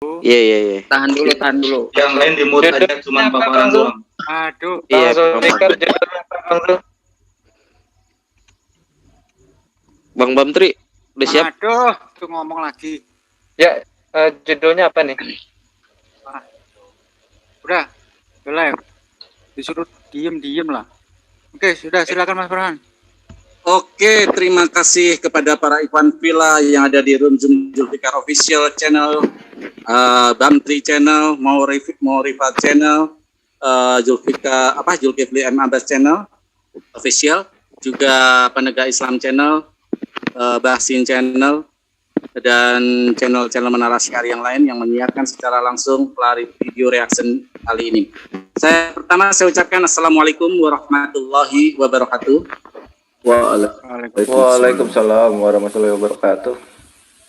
Iya, iya, iya. Tahan dulu. Yang lain di mute aja, cuma paparan doang. Aduh. Iya, Bang Bamtri, udah siap? Aduh, tuh ngomong lagi. Ya, judulnya apa nih? Udah live. Disuruh diem lah. Oke, sudah silakan Mas Farhan. Oke, terima kasih kepada para Ikhwan Villa yang ada di room Zoom Zulfikar Official Channel, Bamtri Channel, Rifat Channel, Zulkifli M. Abbas Channel Official, juga Penegak Islam Channel, Bahsin Channel, dan channel-channel Menara Syiar yang lain yang menyiarkan secara langsung pelari video reaction kali ini. Saya ucapkan Assalamualaikum warahmatullahi wabarakatuh. Waalaikumsalam warahmatullahi wabarakatuh.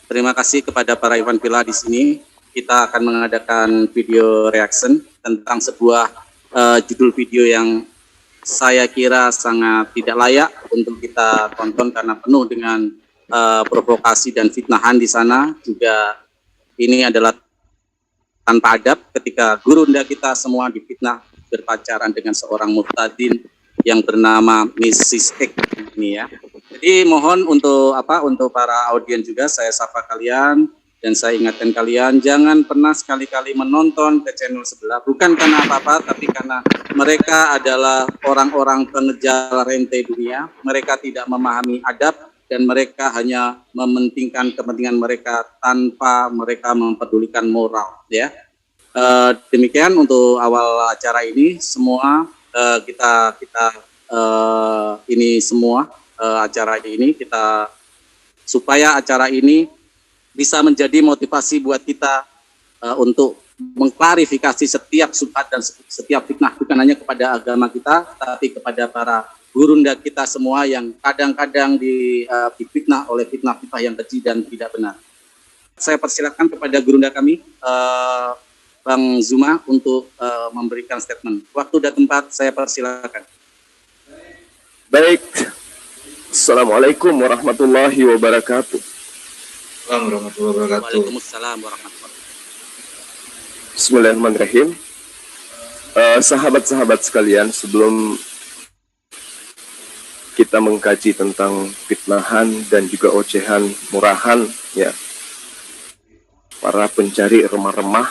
Terima kasih kepada para Ikhwan Villa di sini. Kita akan mengadakan video reaction tentang sebuah judul video yang saya kira sangat tidak layak untuk kita tonton karena penuh dengan provokasi dan fitnahan di sana. Juga ini adalah tanpa adab ketika gurunda kita semua difitnah berpacaran dengan seorang murtadin yang bernama Mrs. X ini ya. Jadi mohon untuk para audiens juga saya sapa kalian dan saya ingatkan kalian jangan pernah sekali-kali menonton ke channel sebelah, bukan karena apa-apa tapi karena mereka adalah orang-orang pengejar rantai dunia. Mereka tidak memahami adab dan mereka hanya mementingkan kepentingan mereka tanpa mereka mempedulikan moral ya. Demikian untuk awal acara ini semua. Supaya acara ini bisa menjadi motivasi buat kita untuk mengklarifikasi setiap subhat dan setiap fitnah, bukan hanya kepada agama kita tapi kepada para gurunda kita semua yang kadang-kadang difitnah oleh fitnah-fitnah yang keji dan tidak benar. Saya persilakan kepada gurunda kami Bang Zuma untuk memberikan statement. Waktu dan tempat saya persilakan. Baik. Assalamualaikum warahmatullahi wabarakatuh. Waalaikumsalam warahmatullahi wabarakatuh. Bismillahirrahmanirrahim. Sahabat-sahabat sekalian, sebelum kita mengkaji tentang fitnahan dan juga ocehan murahan ya para pencari remah-remah,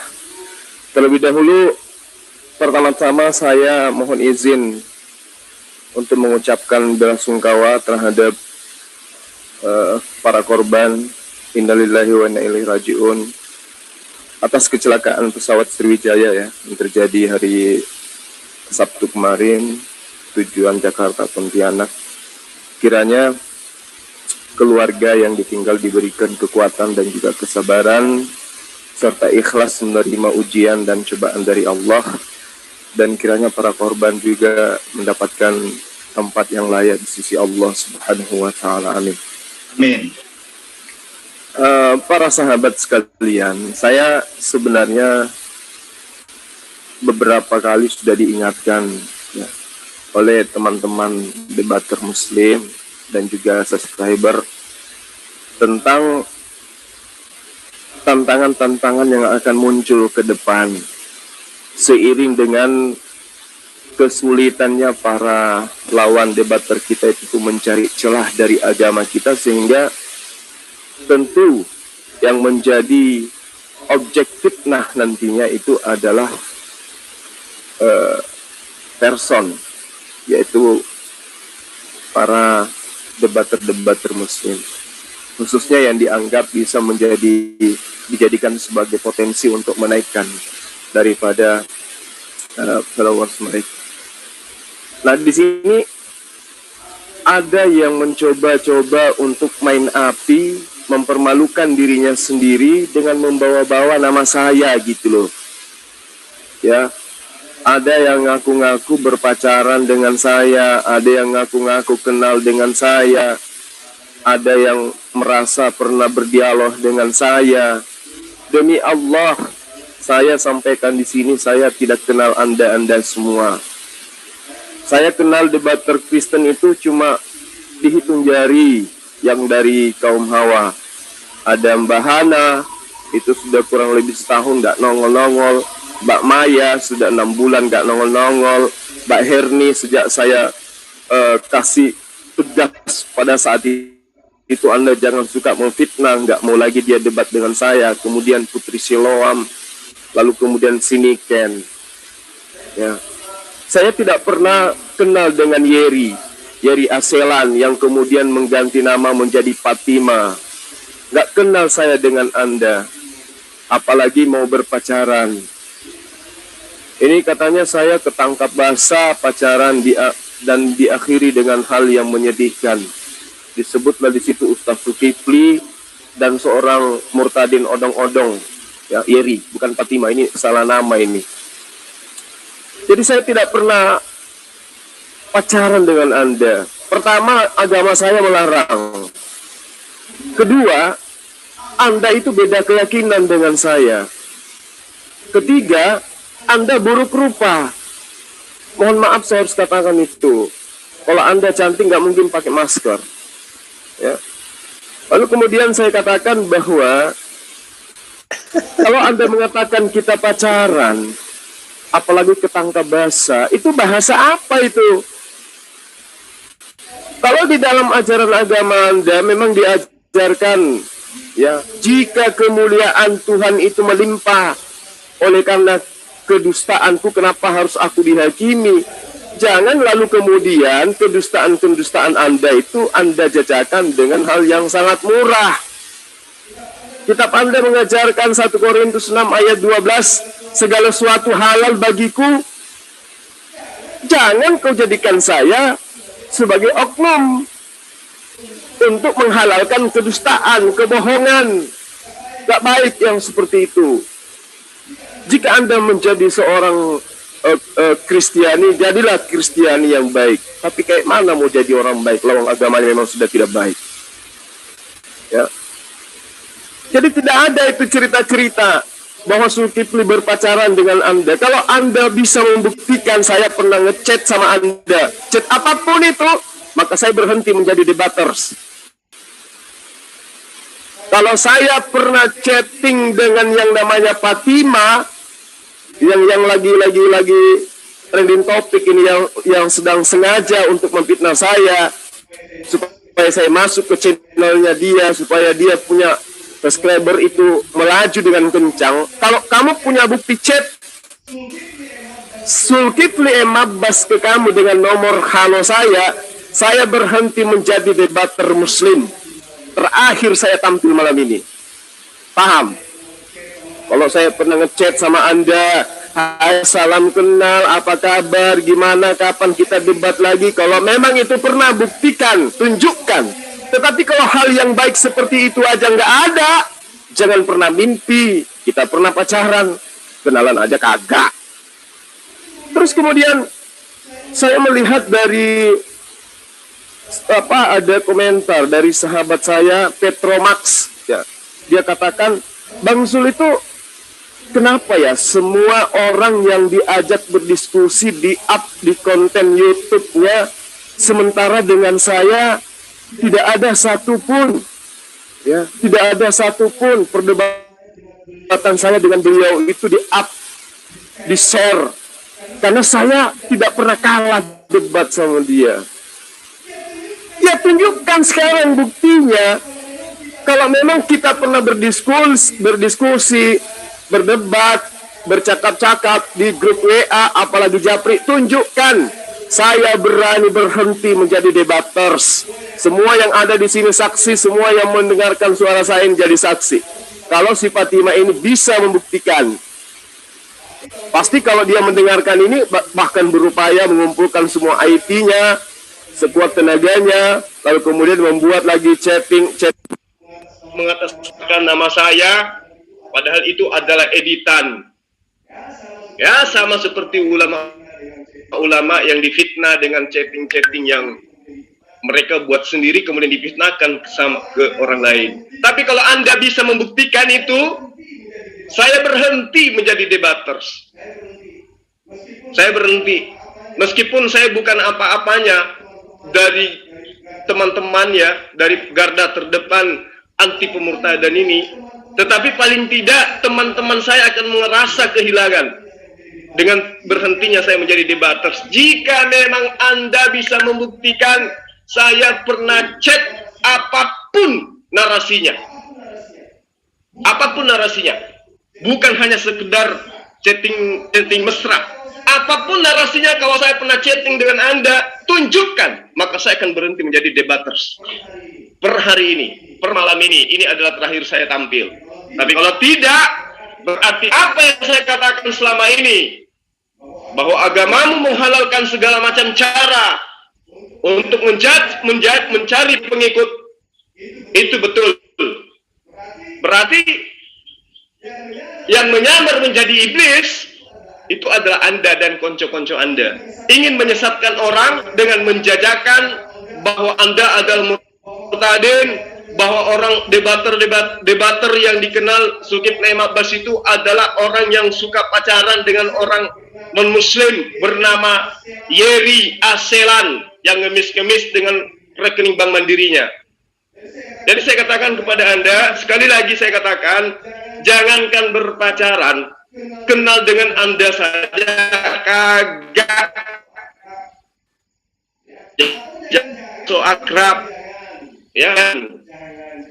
terlebih dahulu, pertama-tama saya mohon izin untuk mengucapkan belasungkawa terhadap para korban innalillahi wa inna ilaihi rajiun atas kecelakaan pesawat Sriwijaya ya yang terjadi hari Sabtu kemarin tujuan Jakarta Pontianak. Kiranya keluarga yang ditinggal diberikan kekuatan dan juga kesabaran serta ikhlas menerima ujian dan cobaan dari Allah, dan kiranya para korban juga mendapatkan tempat yang layak di sisi Allah Subhanahu wa Ta'ala. Amin. Amin. Para sahabat sekalian, saya sebenarnya beberapa kali sudah diingatkan ya, oleh teman-teman debater Muslim dan juga subscriber tentang tantangan-tantangan yang akan muncul ke depan seiring dengan kesulitannya para lawan debater kita itu mencari celah dari agama kita, sehingga tentu yang menjadi objek fitnah nantinya itu adalah person, yaitu para debater-debater Muslim, khususnya yang dianggap bisa dijadikan sebagai potensi untuk menaikkan daripada followers mereka. Nah, di sini ada yang mencoba-coba untuk main api, mempermalukan dirinya sendiri dengan membawa-bawa nama saya gitu loh. Ya, ada yang ngaku-ngaku berpacaran dengan saya, ada yang ngaku-ngaku kenal dengan saya, ada yang merasa pernah berdialog dengan saya. Demi Allah, saya sampaikan di sini, saya tidak kenal Anda semua. Saya kenal debater Kristen itu cuma dihitung jari yang dari kaum Hawa. Ada Mbah Hana, itu sudah kurang lebih setahun nggak nongol-nongol. Mbak Maya sudah 6 bulan nggak nongol-nongol. Mbak Herni sejak saya kasih tugas pada saat itu Anda jangan suka memfitnah, nggak mau lagi dia debat dengan saya. Kemudian Putri Siloam, lalu kemudian Siniken. Ya, saya tidak pernah kenal dengan Yeri Aselan yang kemudian mengganti nama menjadi Fatima. Nggak kenal saya dengan Anda, apalagi mau berpacaran. Ini katanya saya ketangkap basah pacaran dan diakhiri dengan hal yang menyedihkan. Disebutlah di situ Ustaz Zulkifli dan seorang murtadin odong-odong. Ya, Yeri, bukan Fatima, ini salah nama ini. Jadi saya tidak pernah pacaran dengan Anda. Pertama, agama saya melarang. Kedua, Anda itu beda keyakinan dengan saya. Ketiga, Anda buruk rupa. Mohon maaf saya harus katakan itu. Kalau Anda cantik nggak mungkin pakai masker. Ya. Lalu kemudian saya katakan bahwa kalau Anda mengatakan kita pacaran, apalagi ketangkap basah, itu bahasa apa itu? Kalau di dalam ajaran agama Anda memang diajarkan, ya, jika kemuliaan Tuhan itu melimpah, oleh karena kedustaanku kenapa harus aku dihakimi? Jangan lalu kemudian kedustaan-kedustaan Anda itu Anda jajakan dengan hal yang sangat murah. Kitab Anda mengajarkan 1 Korintus 6 ayat 12, segala sesuatu halal bagiku. Jangan kau jadikan saya sebagai oknum untuk menghalalkan kedustaan, kebohongan. Gak baik yang seperti itu. Jika Anda menjadi seorang Kristiani, jadilah Kristiani yang baik. Tapi kayak mana mau jadi orang baik, lawang agamanya memang sudah tidak baik. Ya. Jadi tidak ada itu cerita-cerita bahwa Zulkifli berpacaran dengan Anda. Kalau Anda bisa membuktikan saya pernah ngechat sama Anda, chat apapun itu, maka saya berhenti menjadi debaters. Kalau saya pernah chatting dengan yang namanya Fatima, yang lagi trending topik ini, yang sedang sengaja untuk memfitnah saya supaya saya masuk ke channelnya dia, supaya dia punya subscriber itu melaju dengan kencang. Kalau kamu punya bukti chat Zulkifli M. Abbas ke kamu dengan nomor halo saya berhenti menjadi debater muslim. Terakhir saya tampil malam ini. Paham? Kalau saya pernah ngechat sama Anda, hai, salam kenal, apa kabar, gimana, kapan kita debat lagi. Kalau memang itu pernah, buktikan, tunjukkan. Tetapi kalau hal yang baik seperti itu aja nggak ada, jangan pernah mimpi kita pernah pacaran, kenalan aja kagak. Terus kemudian saya melihat dari ada komentar dari sahabat saya Petromax, ya, dia katakan, Bang Zul itu kenapa ya semua orang yang diajak berdiskusi di-up di konten YouTube-nya, sementara dengan saya tidak ada satupun, ya, tidak ada satupun perdebatan saya dengan beliau itu di-up, di-share, karena saya tidak pernah kalah debat sama dia. Ya tunjukkan sekarang buktinya. Kalau memang kita pernah berdiskusi, berdebat, bercakap-cakap di grup WA, apalagi Japri, tunjukkan. Saya berani berhenti menjadi debaters. Semua yang ada di sini saksi, semua yang mendengarkan suara saya menjadi saksi. Kalau si Fatima ini bisa membuktikan, pasti kalau dia mendengarkan ini, bahkan berupaya mengumpulkan semua IP-nya, sekuat tenaganya, lalu kemudian membuat lagi chat mengataskan nama saya, padahal itu adalah editan. Ya, sama seperti ulama yang difitnah dengan chatting-chatting yang mereka buat sendiri kemudian difitnahkan ke orang lain. Tapi kalau Anda bisa membuktikan itu, saya berhenti menjadi debaters. Saya berhenti. Meskipun saya bukan apa-apanya dari teman-temannya, dari garda terdepan anti pemurtadan ini, Tetapi paling tidak teman-teman saya akan merasa kehilangan dengan berhentinya saya menjadi debaters. Jika memang Anda bisa membuktikan saya pernah chat apapun narasinya. Apapun narasinya. Bukan hanya sekedar chatting mesra. Apapun narasinya, kalau saya pernah chatting dengan Anda, tunjukkan, maka saya akan berhenti menjadi debaters. Per hari ini, per malam ini adalah terakhir saya tampil. Tapi kalau tidak, berarti apa yang saya katakan selama ini, bahwa agamamu menghalalkan segala macam cara untuk mencari pengikut, itu betul. Berarti yang menyamar menjadi iblis itu adalah Anda dan konco-konco Anda. Ingin menyesatkan orang dengan menjajakan bahwa Anda adalah murtadin, bahwa orang debater yang dikenal Zulkifli Abbas itu adalah orang yang suka pacaran dengan orang non-muslim bernama Yeri Aselan yang ngemis-ngemis dengan rekening bank mandirinya. Jadi saya katakan kepada Anda, sekali lagi saya katakan, jangankan berpacaran, kenal dengan Anda saja kagak so akrab, ya kan?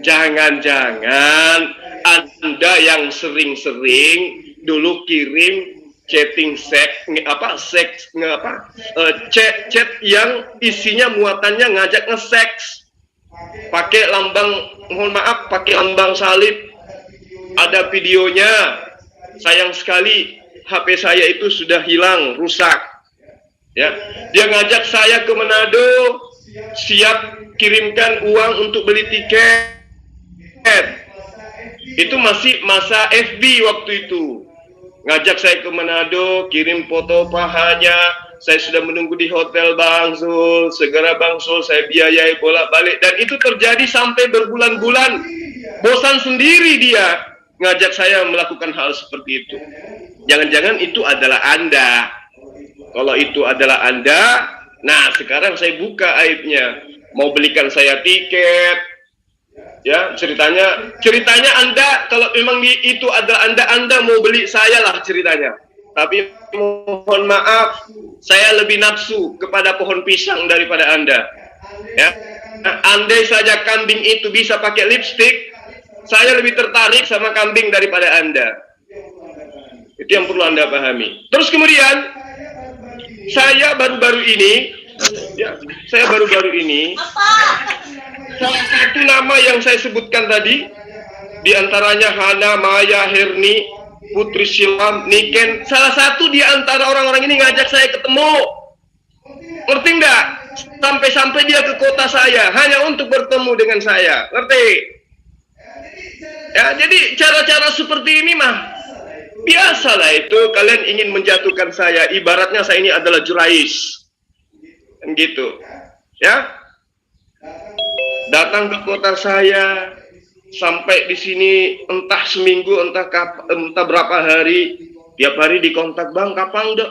Jangan-jangan Anda yang sering-sering dulu kirim chatting chat yang isinya muatannya ngajak nge-seks, pakai lambang salib, ada videonya. Sayang sekali HP saya itu sudah hilang, rusak. Ya, dia ngajak saya ke Manado, siap kirimkan uang untuk beli tiket. Itu masih masa FB waktu itu. Ngajak saya ke Manado, kirim foto pahanya. Saya sudah menunggu di hotel Bang Zul. Segera Bang Zul saya biayai bolak-balik. Dan itu terjadi sampai berbulan-bulan. Bosan sendiri dia ngajak saya melakukan hal seperti itu. Jangan-jangan itu adalah Anda. Kalau itu adalah Anda, nah sekarang saya buka aibnya. Mau belikan saya tiket, ya ceritanya Anda, kalau memang itu adalah Anda mau beli saya lah ceritanya. Tapi mohon maaf, saya lebih nafsu kepada pohon pisang daripada Anda. Ya, nah, andai saja kambing itu bisa pakai lipstick, saya lebih tertarik sama kambing daripada Anda. Itu yang perlu Anda pahami. Terus kemudian, saya baru-baru ini, salah satu nama yang saya sebutkan tadi, diantaranya Hana, Maya, Herni, Putri Silam, Niken, salah satu di antara orang-orang ini ngajak saya ketemu. Ngerti enggak? Sampai-sampai dia ke kota saya, hanya untuk bertemu dengan saya. Ngerti? Ya, jadi cara-cara seperti ini mah biasalah itu. Kalian ingin menjatuhkan saya, ibaratnya saya ini adalah Jurais, kan gitu. Ya, datang ke kota saya, sampai di sini entah seminggu, entah berapa hari, tiap hari dikontak, Bang,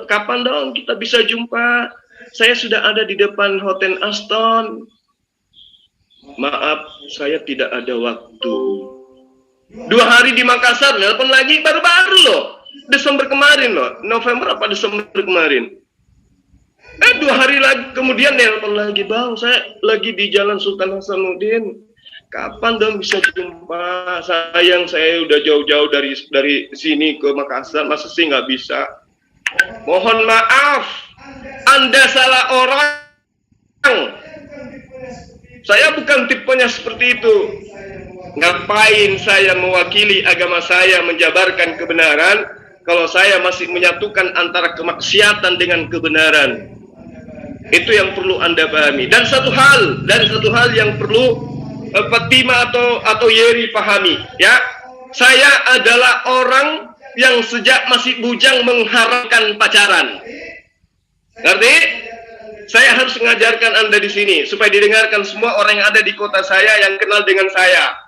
kapan dong kita bisa jumpa? Saya sudah ada di depan Hotel Aston. Maaf, saya tidak ada waktu. 2 hari di Makassar, nelpon lagi, baru-baru loh, Desember kemarin loh, November apa Desember kemarin. 2 hari lagi kemudian nelpon lagi, Bang, saya lagi di Jalan Sultan Hasanuddin. Kapan dong bisa jumpa? Sayang, saya udah jauh-jauh dari sini ke Makassar, masa sih nggak bisa? Mohon maaf, Anda salah orang. Saya bukan tipenya seperti itu. Ngapain saya mewakili agama saya menjabarkan kebenaran kalau saya masih menyatukan antara kemaksiatan dengan kebenaran? Itu yang perlu Anda pahami. Dan satu hal yang perlu Fatima atau Yeri pahami, ya. Saya adalah orang yang sejak masih bujang mengharamkan pacaran. Ngerti? Saya harus mengajarkan Anda di sini supaya didengarkan semua orang yang ada di kota saya yang kenal dengan saya.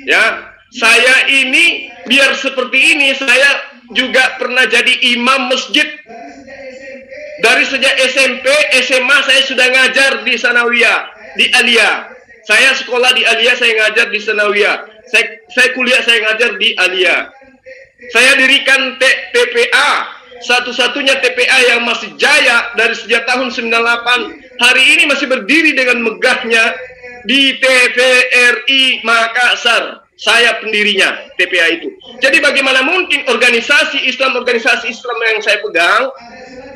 Ya, saya ini biar seperti ini, saya juga pernah jadi imam masjid. Dari sejak SMP, SMA saya sudah ngajar di Sanawiyah, di Aliyah. Saya sekolah di Aliyah, saya ngajar di Sanawiyah. saya kuliah, saya ngajar di Alia. Saya dirikan TPA, satu-satunya TPA yang masih jaya dari sejak tahun 98. Hari ini masih berdiri dengan megahnya di TVRI Makassar. Saya pendirinya TPA itu. Jadi bagaimana mungkin organisasi Islam yang saya pegang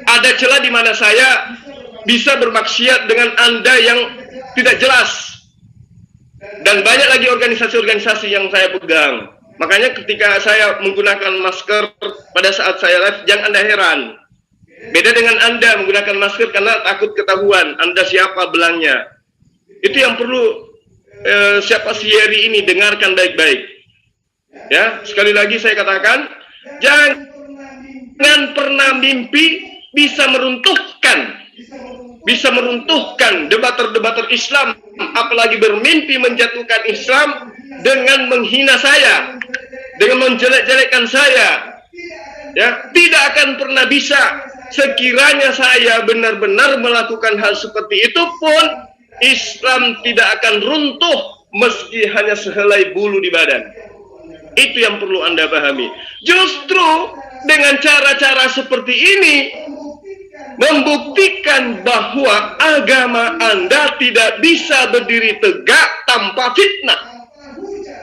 ada celah di mana saya bisa bermaksiat dengan Anda yang tidak jelas. Dan banyak lagi organisasi-organisasi yang saya pegang. Makanya ketika saya menggunakan masker pada saat saya live, jangan Anda heran. Beda dengan Anda menggunakan masker karena takut ketahuan Anda siapa belangnya. Itu yang perlu siapa si Yeri ini dengarkan baik-baik. Ya, sekali lagi saya katakan, jangan pernah mimpi bisa meruntuhkan debater-debater Islam, apalagi bermimpi menjatuhkan Islam dengan menghina saya, dengan menjelek-jelekkan saya. Ya, tidak akan pernah bisa. Sekiranya saya benar-benar melakukan hal seperti itu pun, Islam tidak akan runtuh meski hanya sehelai bulu di badan. Itu yang perlu Anda pahami. Justru dengan cara-cara seperti ini membuktikan bahwa agama Anda tidak bisa berdiri tegak tanpa fitnah,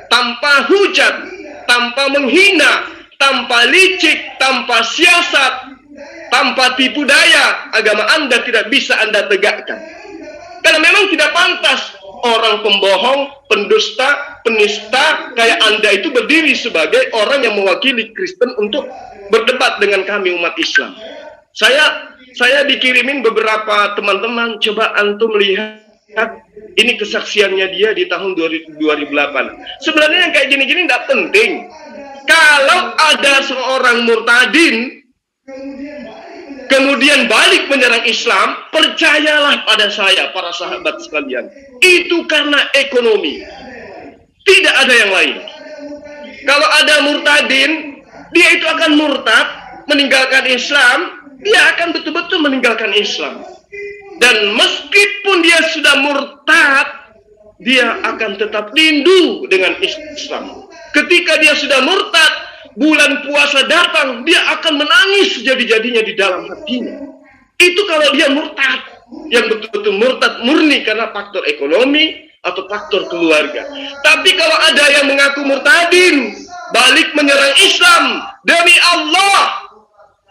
tanpa hujat, tanpa menghina, tanpa licik, tanpa siasat, tanpa tipu daya. Agama Anda tidak bisa Anda tegakkan. Karena memang tidak pantas orang pembohong, pendusta, penista kayak Anda itu berdiri sebagai orang yang mewakili Kristen untuk berdebat dengan kami umat Islam. Saya dikirimin beberapa teman-teman, coba antum lihat ini kesaksiannya dia di tahun 2008. Sebenarnya yang kayak gini-gini tidak penting. Kalau ada seorang murtadin kemudian balik menyerang Islam, percayalah pada saya, para sahabat sekalian, itu karena ekonomi. Tidak ada yang lain. Kalau ada murtadin, dia itu akan murtad, meninggalkan Islam, dia akan betul-betul meninggalkan Islam. Dan meskipun dia sudah murtad, dia akan tetap rindu dengan Islam. Ketika dia sudah murtad, bulan puasa datang, dia akan menangis sejadi-jadinya di dalam hatinya. Itu kalau dia murtad, yang betul-betul murtad murni karena faktor ekonomi atau faktor keluarga. Tapi kalau ada yang mengaku murtadin, balik menyerang Islam, demi Allah,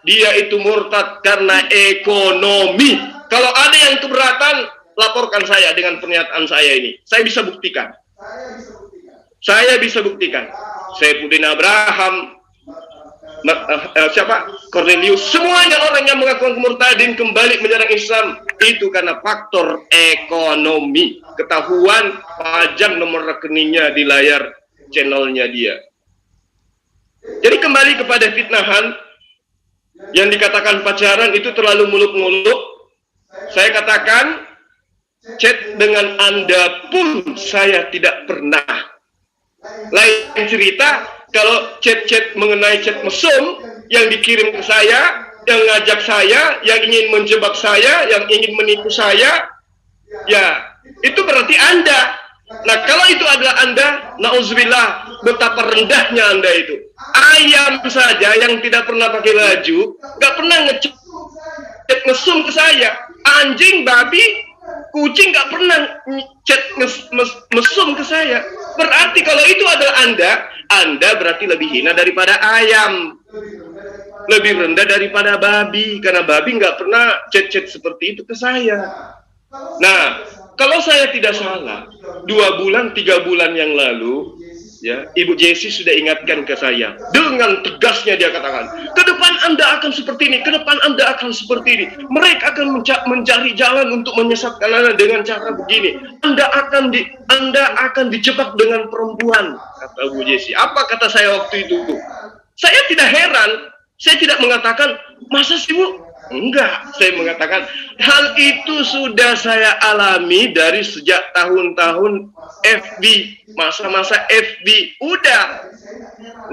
dia itu murtad karena ekonomi. Kalau ada yang keberatan, laporkan saya dengan pernyataan saya ini. Saya bisa buktikan. Saifuddin Abraham, Cornelius, semuanya orang yang mengaku murtadin kembali menyerang Islam itu karena faktor ekonomi. Ketahuan pajang nomor rekeningnya di layar channelnya dia. Jadi kembali kepada fitnahan yang dikatakan pacaran itu terlalu muluk-muluk. Saya katakan chat dengan Anda pun saya tidak pernah. Lain cerita kalau chat-chat mengenai chat mesum yang dikirim ke saya, yang ngajak saya, yang ingin menjebak saya, yang ingin menipu saya, ya itu berarti Anda. Nah kalau itu adalah Anda, na'udzubillah, betapa rendahnya Anda itu. Ayam saja yang tidak pernah pakai baju, gak pernah ngechat mesum ke saya. Anjing, babi, kucing gak pernah chat mesum ke saya. Berarti kalau itu adalah Anda berarti lebih hina daripada ayam, lebih rendah daripada babi, karena babi gak pernah chat-chat seperti itu ke saya. Nah, kalau saya tidak salah, 2 bulan, 3 bulan yang lalu, ya, Ibu Jessie sudah ingatkan ke saya. Dengan tegasnya dia katakan, ke depan Anda akan seperti ini, ke depan Anda akan seperti ini. Mereka akan mencari jalan untuk menyesatkan Anda dengan cara begini. Anda akan dijebak dengan perempuan, kata Bu Jessie. Apa kata saya waktu itu? Saya tidak heran. Saya tidak mengatakan, masa sih Bu? Enggak, saya mengatakan hal itu sudah saya alami dari sejak tahun-tahun FB, masa-masa FB. Udah,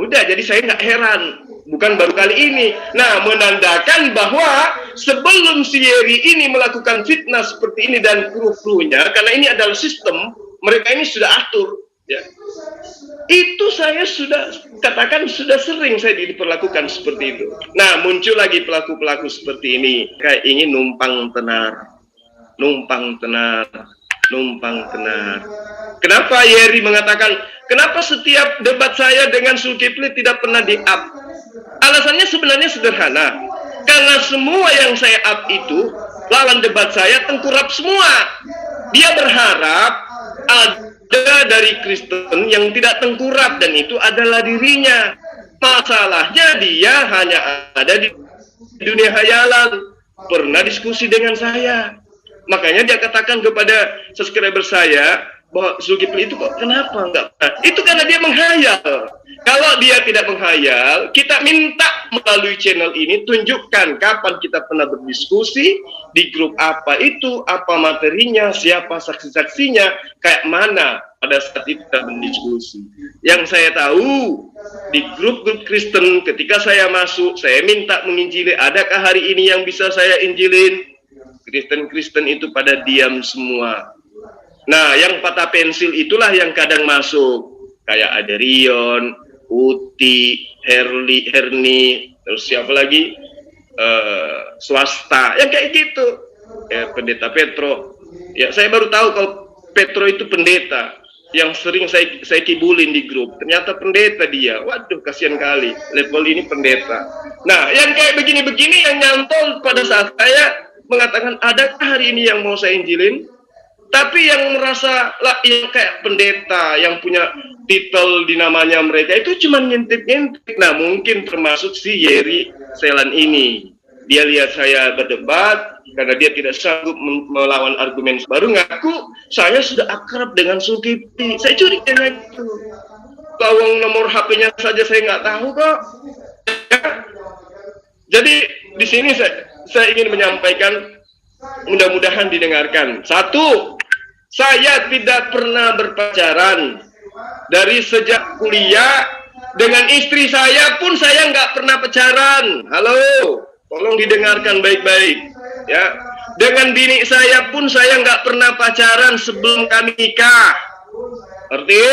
jadi saya nggak heran, bukan baru kali ini. Nah, menandakan bahwa sebelum si Yeri ini melakukan fitnah seperti ini dan kru-krunya, karena ini adalah sistem, mereka ini sudah atur. Ya. Itu saya sudah katakan sudah sering saya diperlakukan seperti itu. Nah, muncul lagi pelaku-pelaku seperti ini, kayak ingin numpang tenar. Kenapa Yeri mengatakan, kenapa setiap debat saya dengan Zulkifli tidak pernah di-up? Alasannya sebenarnya sederhana. Karena semua yang saya up itu, lawan debat saya tengkurap semua. Dia berharap ada dari Kristen yang tidak tengkurap, dan itu adalah dirinya. Masalahnya dia hanya ada di dunia hayalan. Pernah diskusi dengan saya. Makanya dia katakan kepada subscriber saya bahwa Zulkifli itu kok kenapa enggak? Itu karena dia menghayal. Kalau dia tidak menghayal, kita minta melalui channel ini tunjukkan kapan kita pernah berdiskusi, di grup apa itu, apa materinya, siapa saksi-saksinya, kayak mana pada saat itu kita berdiskusi. Yang saya tahu di grup-grup Kristen ketika saya masuk, saya minta menginjili, adakah hari ini yang bisa saya injilin? Kristen-Kristen itu pada diam semua. Nah, yang patah pensil itulah yang kadang masuk. Kayak Aderion, Uti, Herni, terus siapa lagi? Swasta. Yang kayak gitu. Pendeta Petro. Ya, saya baru tahu kalau Petro itu pendeta. Yang sering saya kibulin di grup. Ternyata pendeta dia. Waduh, kasihan kali. Level ini pendeta. Nah, yang kayak begini-begini yang nyantol pada saat saya mengatakan, adakah hari ini yang mau saya injilin? Tapi yang merasa lah, yang kayak pendeta yang punya titel di namanya mereka itu cuma ngintip-ngintip. Nah, mungkin termasuk si Yeri Selan ini. Dia lihat saya berdebat karena dia tidak sanggup melawan argumen, baru ngaku saya sudah akrab dengan Zulkifli. Saya curiga itu. Lawang nomor HP-nya saja saya nggak tahu kok. Ya. Jadi di sini saya ingin menyampaikan, mudah-mudahan didengarkan. Satu, saya tidak pernah berpacaran. Dari sejak kuliah, dengan istri saya pun saya nggak pernah pacaran. Halo, tolong didengarkan baik-baik. Ya, dengan bini saya pun saya nggak pernah pacaran sebelum kami nikah. Arti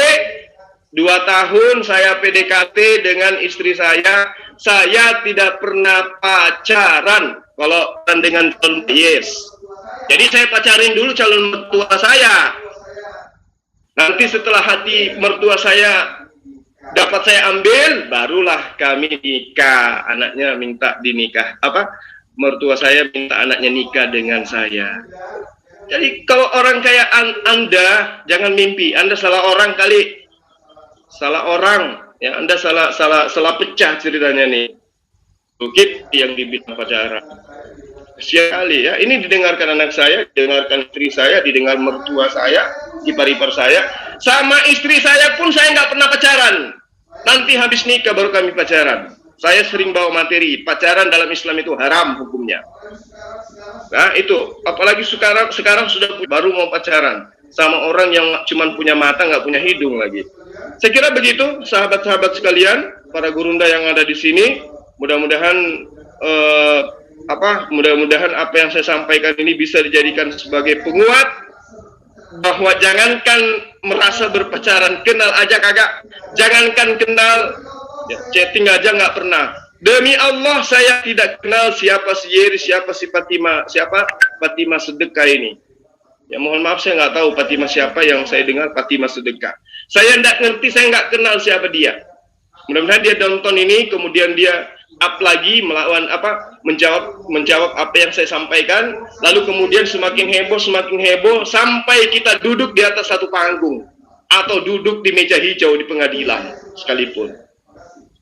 2 tahun saya PDKT dengan istri saya tidak pernah pacaran. Kalau dengan calon yes. Jadi saya pacarin dulu calon mertua saya. Nanti setelah hati mertua saya dapat saya ambil, barulah kami nikah. Anaknya minta dinikah. Mertua saya minta anaknya nikah dengan saya. Jadi kalau orang kayak Anda, jangan mimpi. Anda salah orang kali. Salah orang, ya, Anda salah pecah ceritanya nih. Bukit yang dibilang pacaran. Sekali ya, ini didengarkan anak saya, didengarkan istri saya, didengar mertua saya, ipar-ipar saya, sama istri saya pun saya nggak pernah pacaran. Nanti habis nikah baru kami pacaran. Saya sering bawa materi, pacaran dalam Islam itu haram hukumnya. Nah itu, apalagi sekarang sudah baru mau pacaran sama orang yang cuma punya mata nggak punya hidung lagi. Saya kira begitu, sahabat-sahabat sekalian, para gurunda yang ada di sini. Mudah-mudahan mudah-mudahan apa yang saya sampaikan ini bisa dijadikan sebagai penguat bahwa jangankan merasa berpacaran, kenal aja kagak. Jangankan kenal, ya, chatting aja nggak pernah. Demi Allah saya tidak kenal siapa si Yeri, siapa si Fatima, siapa Fatima Sedekah ini. Ya mohon maaf saya nggak tahu Fatima siapa, yang saya dengar Fatima Sedekah. Saya nggak ngerti, saya nggak kenal siapa dia. Mudah-mudahan dia nonton ini, kemudian dia up lagi melawan menjawab apa yang saya sampaikan, lalu kemudian semakin heboh sampai kita duduk di atas satu panggung atau duduk di meja hijau di pengadilan sekalipun.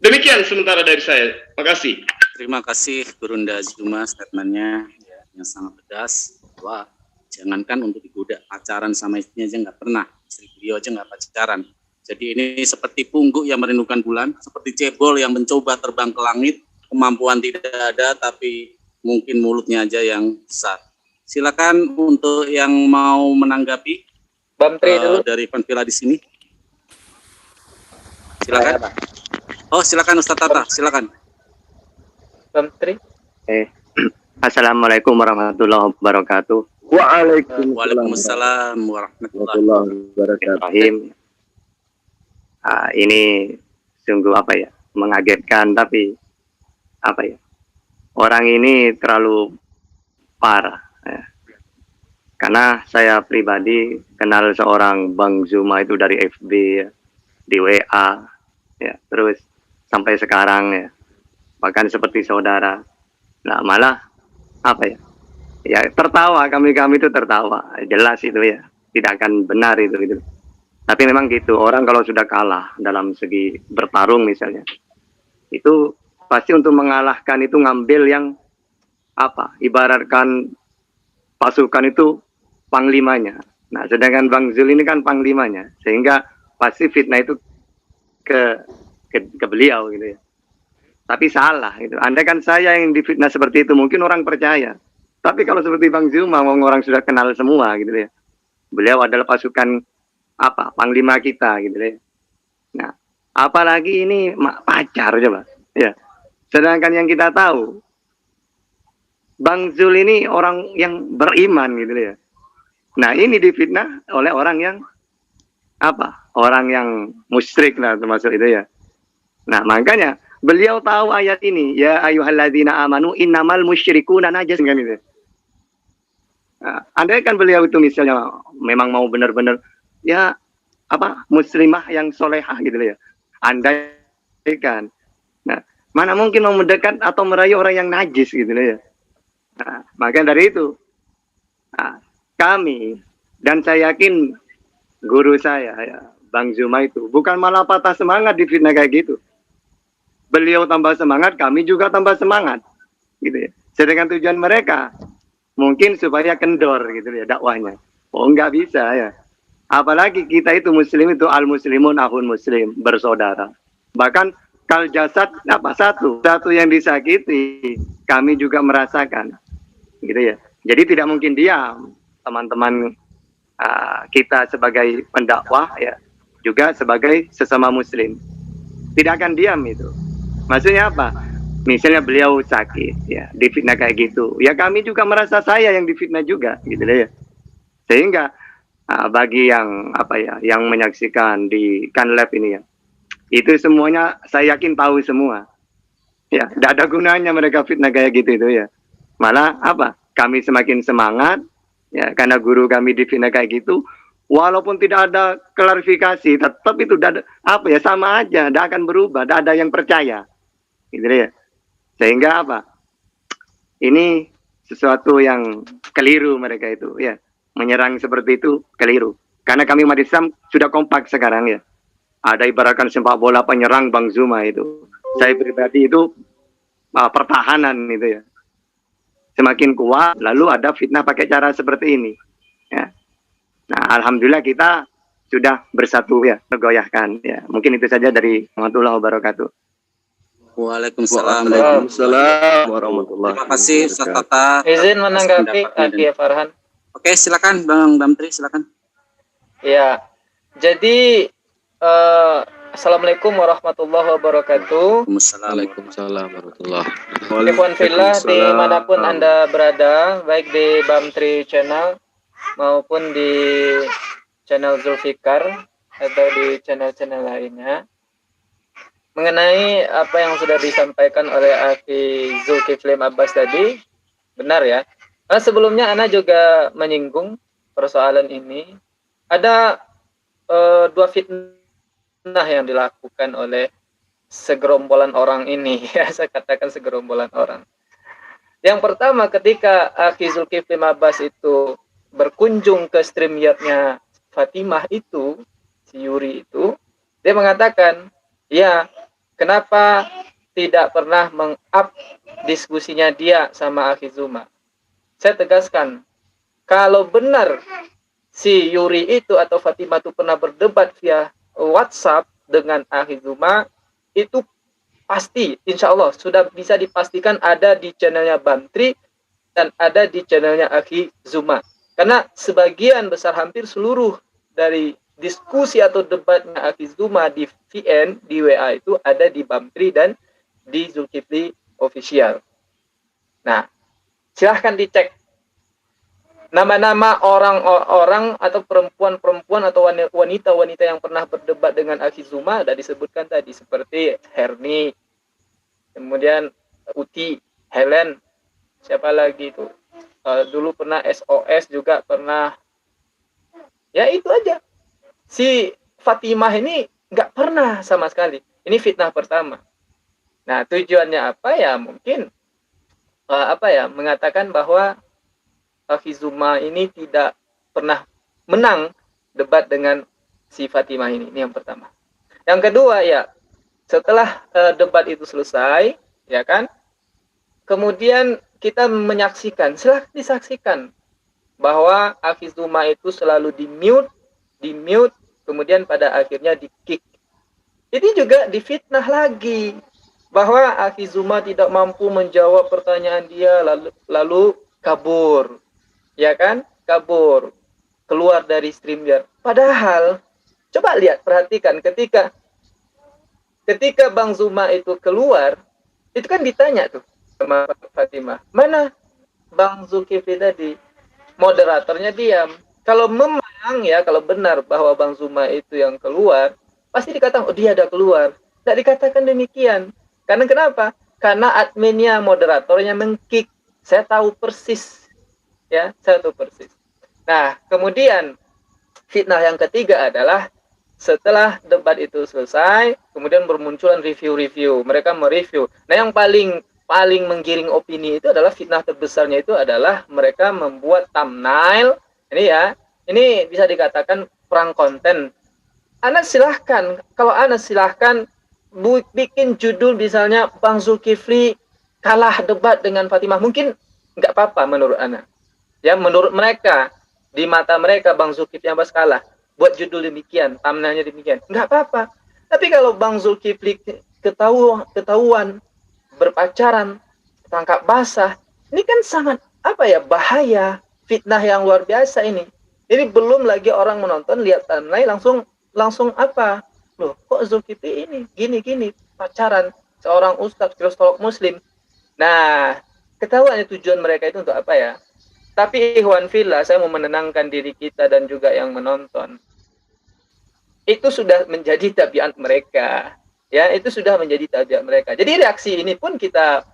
Demikian sementara dari saya. Makasih. Terima kasih Gurunda Zuma, statementnya yang sangat pedas. Wah, jangankan untuk digoda, pacaran sama istrinya aja nggak pernah, istri beliau aja nggak pacaran. Jadi ini seperti pungguk yang merindukan bulan, seperti cebol yang mencoba terbang ke langit, kemampuan tidak ada, tapi mungkin mulutnya aja yang besar. Silakan untuk yang mau menanggapi, Bamtri dulu. dari Panpila di sini. Silakan. Oh, silakan Ustaz Tata, silakan. Bamtri. Assalamualaikum warahmatullahi wabarakatuh. Waalaikumsalam Waalaikumsalam warahmatullahi wabarakatuh. Ini sungguh apa ya, mengagetkan, tapi apa ya, orang ini terlalu parah ya. Karena saya pribadi kenal seorang Bang Zuma itu dari FB ya, di WA ya, terus sampai sekarang ya, bahkan seperti saudara. Nah malah apa ya, ya tertawa, kami itu tertawa, jelas itu ya, tidak akan benar itu gitu. Tapi memang gitu, orang kalau sudah kalah dalam segi bertarung misalnya, itu pasti untuk mengalahkan itu ngambil yang apa, ibaratkan pasukan itu panglimanya. Nah sedangkan Bang Zul ini kan panglimanya, sehingga pasti fitnah itu ke beliau gitu ya. Tapi salah itu. Andai kan saya yang difitnah seperti itu, mungkin orang percaya. Tapi kalau seperti Bang Zuma, orang sudah kenal semua gitu ya. Beliau adalah pasukan apa, panglima kita gitu ya. Nah, apalagi ini pacar coba ya. Sedangkan yang kita tahu, Bang Zul ini orang yang beriman gitu ya. Nah, ini difitnah oleh orang yang apa? Orang yang musyrik lah termasuk itu ya. Nah, makanya beliau tahu ayat ini, ya ayyuhalladzina amanu innamal musyrikuna najas kan itu. Nah, andai kan beliau itu misalnya memang mau benar-benar ya apa, muslimah yang solehah gitu ya. Andai kan. Nah, mana mungkin mau mendekat atau merayu orang yang najis gitu ya. Nah, makanya dari itu kami dan saya yakin guru saya ya, Bang Zuma itu bukan malah patah semangat di fitnah kayak gitu. Beliau tambah semangat, kami juga tambah semangat gitu ya. Sedangkan tujuan mereka mungkin supaya kendor gitu ya dakwahnya. Oh enggak bisa ya. Apalagi kita itu muslim itu al-muslimun ahun muslim, bersaudara. Bahkan kal jasad apa, satu yang disakiti kami juga merasakan gitu ya. Jadi tidak mungkin diam teman-teman kita sebagai pendakwah ya, juga sebagai sesama muslim. Tidak akan diam itu. Maksudnya apa? Misalnya beliau sakit ya, difitnah kayak gitu. Ya kami juga merasa saya yang difitnah juga gitu ya. Sehingga bagi yang apa ya, yang menyaksikan di Kanlab ini ya, itu semuanya saya yakin tahu semua. Ya, tidak ada gunanya mereka fitnah kayak gitu itu ya. Malah apa? Kami semakin semangat ya, karena guru kami difitnah kayak gitu. Walaupun tidak ada klarifikasi, tetap itu apa ya, sama aja, tidak akan berubah, tidak ada yang percaya. Gitu ya. Sehingga apa? Ini sesuatu yang keliru mereka itu ya. Menyerang seperti itu keliru. Karena kami umat Islam sudah kompak sekarang ya. Ada ibaratkan sepak bola penyerang Bang Zuma itu. Saya pribadi itu pertahanan itu ya. Semakin kuat, lalu ada fitnah pakai cara seperti ini. Ya. Nah, alhamdulillah kita sudah bersatu ya, tergoyahkan ya. Mungkin itu saja dari warahmatullahi wabarakatuh. Waalaikumsalam. Waalaikumsalam warahmatullahi Terima kasih Ustaz Tata. Izin menanggapi Aki Farhan. Oke, silakan Bang Bamtri, silakan. Ya, jadi Assalamualaikum warahmatullahi wabarakatuh. Waalaikumsalam warahmatullahi wabarakatuh. Ikhwan fillah dimanapun Anda berada, baik di Bamtri Channel maupun di channel Zulfikar atau di channel-channel lainnya. Mengenai apa yang sudah disampaikan oleh Aki Zulkifli Abbas tadi, benar ya. Karena sebelumnya Ana juga menyinggung persoalan ini. Ada dua fitnah yang dilakukan oleh segerombolan orang ini. Ya, saya katakan segerombolan orang. Yang pertama, ketika Aki Zulkifli Abbas itu berkunjung ke streamyardnya Fatimah itu, si Yuri itu, dia mengatakan, ya, kenapa tidak pernah meng-up diskusinya dia sama Akhi Zuma? Saya tegaskan, kalau benar si Yuri itu atau Fatimah itu pernah berdebat via WhatsApp dengan Akhi Zuma, itu pasti, insya Allah, sudah bisa dipastikan ada di channelnya Bamtri dan ada di channelnya Akhi Zuma. Karena sebagian besar, hampir seluruh dari diskusi atau debatnya Akhi Zuma di VN, di WA itu ada di Bamtri dan di Zulkifli Official. Nah, silahkan dicek. nama-nama orang-orang atau perempuan-perempuan atau wanita-wanita yang pernah berdebat dengan Akhi Zuma ada disebutkan tadi, seperti Herni, kemudian Uti, Helen, siapa lagi itu? Dulu pernah SOS juga pernah. Ya itu aja. Si Fatimah ini nggak pernah sama sekali. Ini fitnah pertama. Nah, tujuannya apa ya? Mungkin mengatakan bahwa Akhi Zuma ini tidak pernah menang debat dengan si Fatimah ini. Ini yang pertama. Yang kedua ya, setelah debat itu selesai, ya kan? Kemudian kita menyaksikan, silahkan disaksikan bahwa Akhi Zuma itu selalu di mute, kemudian pada akhirnya di kick. Ini juga difitnah lagi bahwa Akhi Zuma tidak mampu menjawab pertanyaan dia, lalu kabur. Ya kan? Kabur. Keluar dari StreamYard. Padahal, coba lihat, perhatikan ketika Bang Zuma itu keluar, itu kan ditanya tuh sama Fatimah, mana Bang Zulkifli tadi? Moderatornya diam. Kalau memang ya, kalau benar bahwa Bang Zuma itu yang keluar, pasti dikatakan, oh dia ada keluar. Tidak dikatakan demikian. Karena kenapa? Karena adminnya, moderatornya meng-kick. Saya tahu persis. Ya, saya tahu persis. Nah, kemudian fitnah yang ketiga adalah setelah debat itu selesai, kemudian bermunculan review-review. Mereka mereview. Nah, yang paling menggiring opini itu adalah fitnah terbesarnya itu adalah mereka membuat thumbnail. Ini ya, ini bisa dikatakan perang konten. Anda silahkan, kalau Anda silahkan bikin judul misalnya Bang Zulkifli kalah debat dengan Fatimah. Mungkin nggak apa-apa menurut Anda. Ya, menurut mereka, di mata mereka Bang Zulkifli yang kalah. Buat judul demikian, thumbnailnya demikian. Nggak apa-apa. Tapi kalau Bang Zulkifli ketahuan berpacaran, tangkap basah, ini kan sangat bahaya, fitnah yang luar biasa ini. Ini belum lagi orang menonton lihat thumbnail langsung apa? Loh, kok Zulkifli ini gini pacaran seorang ustadz kristolog muslim. Nah, ketahuan tujuan mereka itu untuk apa ya? Tapi ikhwan fillah, saya mau menenangkan diri kita dan juga yang menonton. Itu sudah menjadi tabiat mereka. Ya, itu sudah menjadi tabiat mereka. Jadi reaksi ini pun kita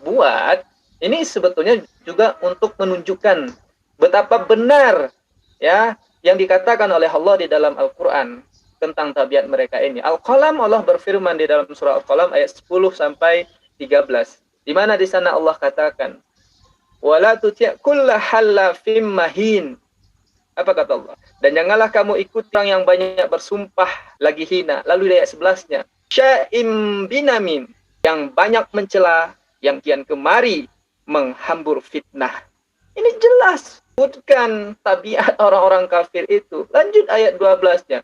buat, ini sebetulnya juga untuk menunjukkan betapa benar ya yang dikatakan oleh Allah di dalam Al-Qur'an tentang tabiat mereka ini. Al-Qalam, Allah berfirman di dalam surah Al-Qalam ayat 10 sampai 13. Di mana di sana Allah katakan, wala tuti' kulla halafim mahin. Apa kata Allah? Dan janganlah kamu ikut orang yang banyak bersumpah lagi hina. Lalu di ayat 11-nya, sya'im binamin, yang banyak mencela, yang kian kemari menghambur fitnah. Ini jelas sebutkan tabiat orang-orang kafir itu. Lanjut ayat 12-nya.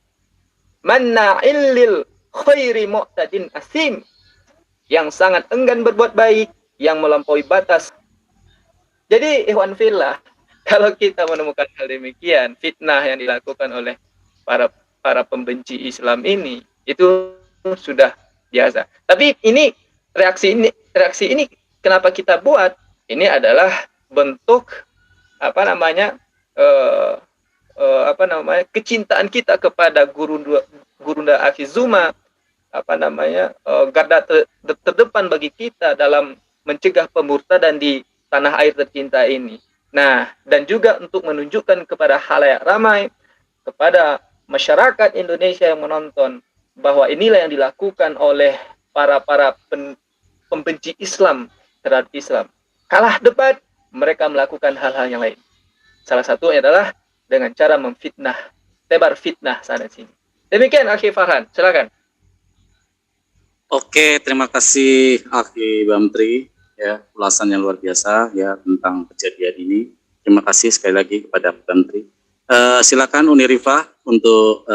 Manna'il lil khairi mu'tadin asim, yang sangat enggan berbuat baik, yang melampaui batas. Jadi ikhwan fillah, kalau kita menemukan hal demikian, fitnah yang dilakukan oleh para pembenci Islam ini, itu sudah biasa. Tapi ini reaksi ini kenapa kita buat? Ini adalah bentuk kecintaan kita kepada Gurunda Akhi Zuma, garda terdepan bagi kita dalam mencegah pemurtadan di tanah air tercinta ini. Nah, dan juga untuk menunjukkan kepada khalayak ramai, kepada masyarakat Indonesia yang menonton, bahwa inilah yang dilakukan oleh para pembenci Islam terhadap Islam. Kalah debat, mereka melakukan hal-hal yang lain. Salah satunya adalah dengan cara memfitnah, tebar fitnah sana sini. Demikian Akhi Farhan, silakan. Oke, terima kasih Akhi Bamtri. Ya, ulasan yang luar biasa ya tentang kejadian ini. Terima kasih sekali lagi kepada Bantri. Silakan Uni Rifah untuk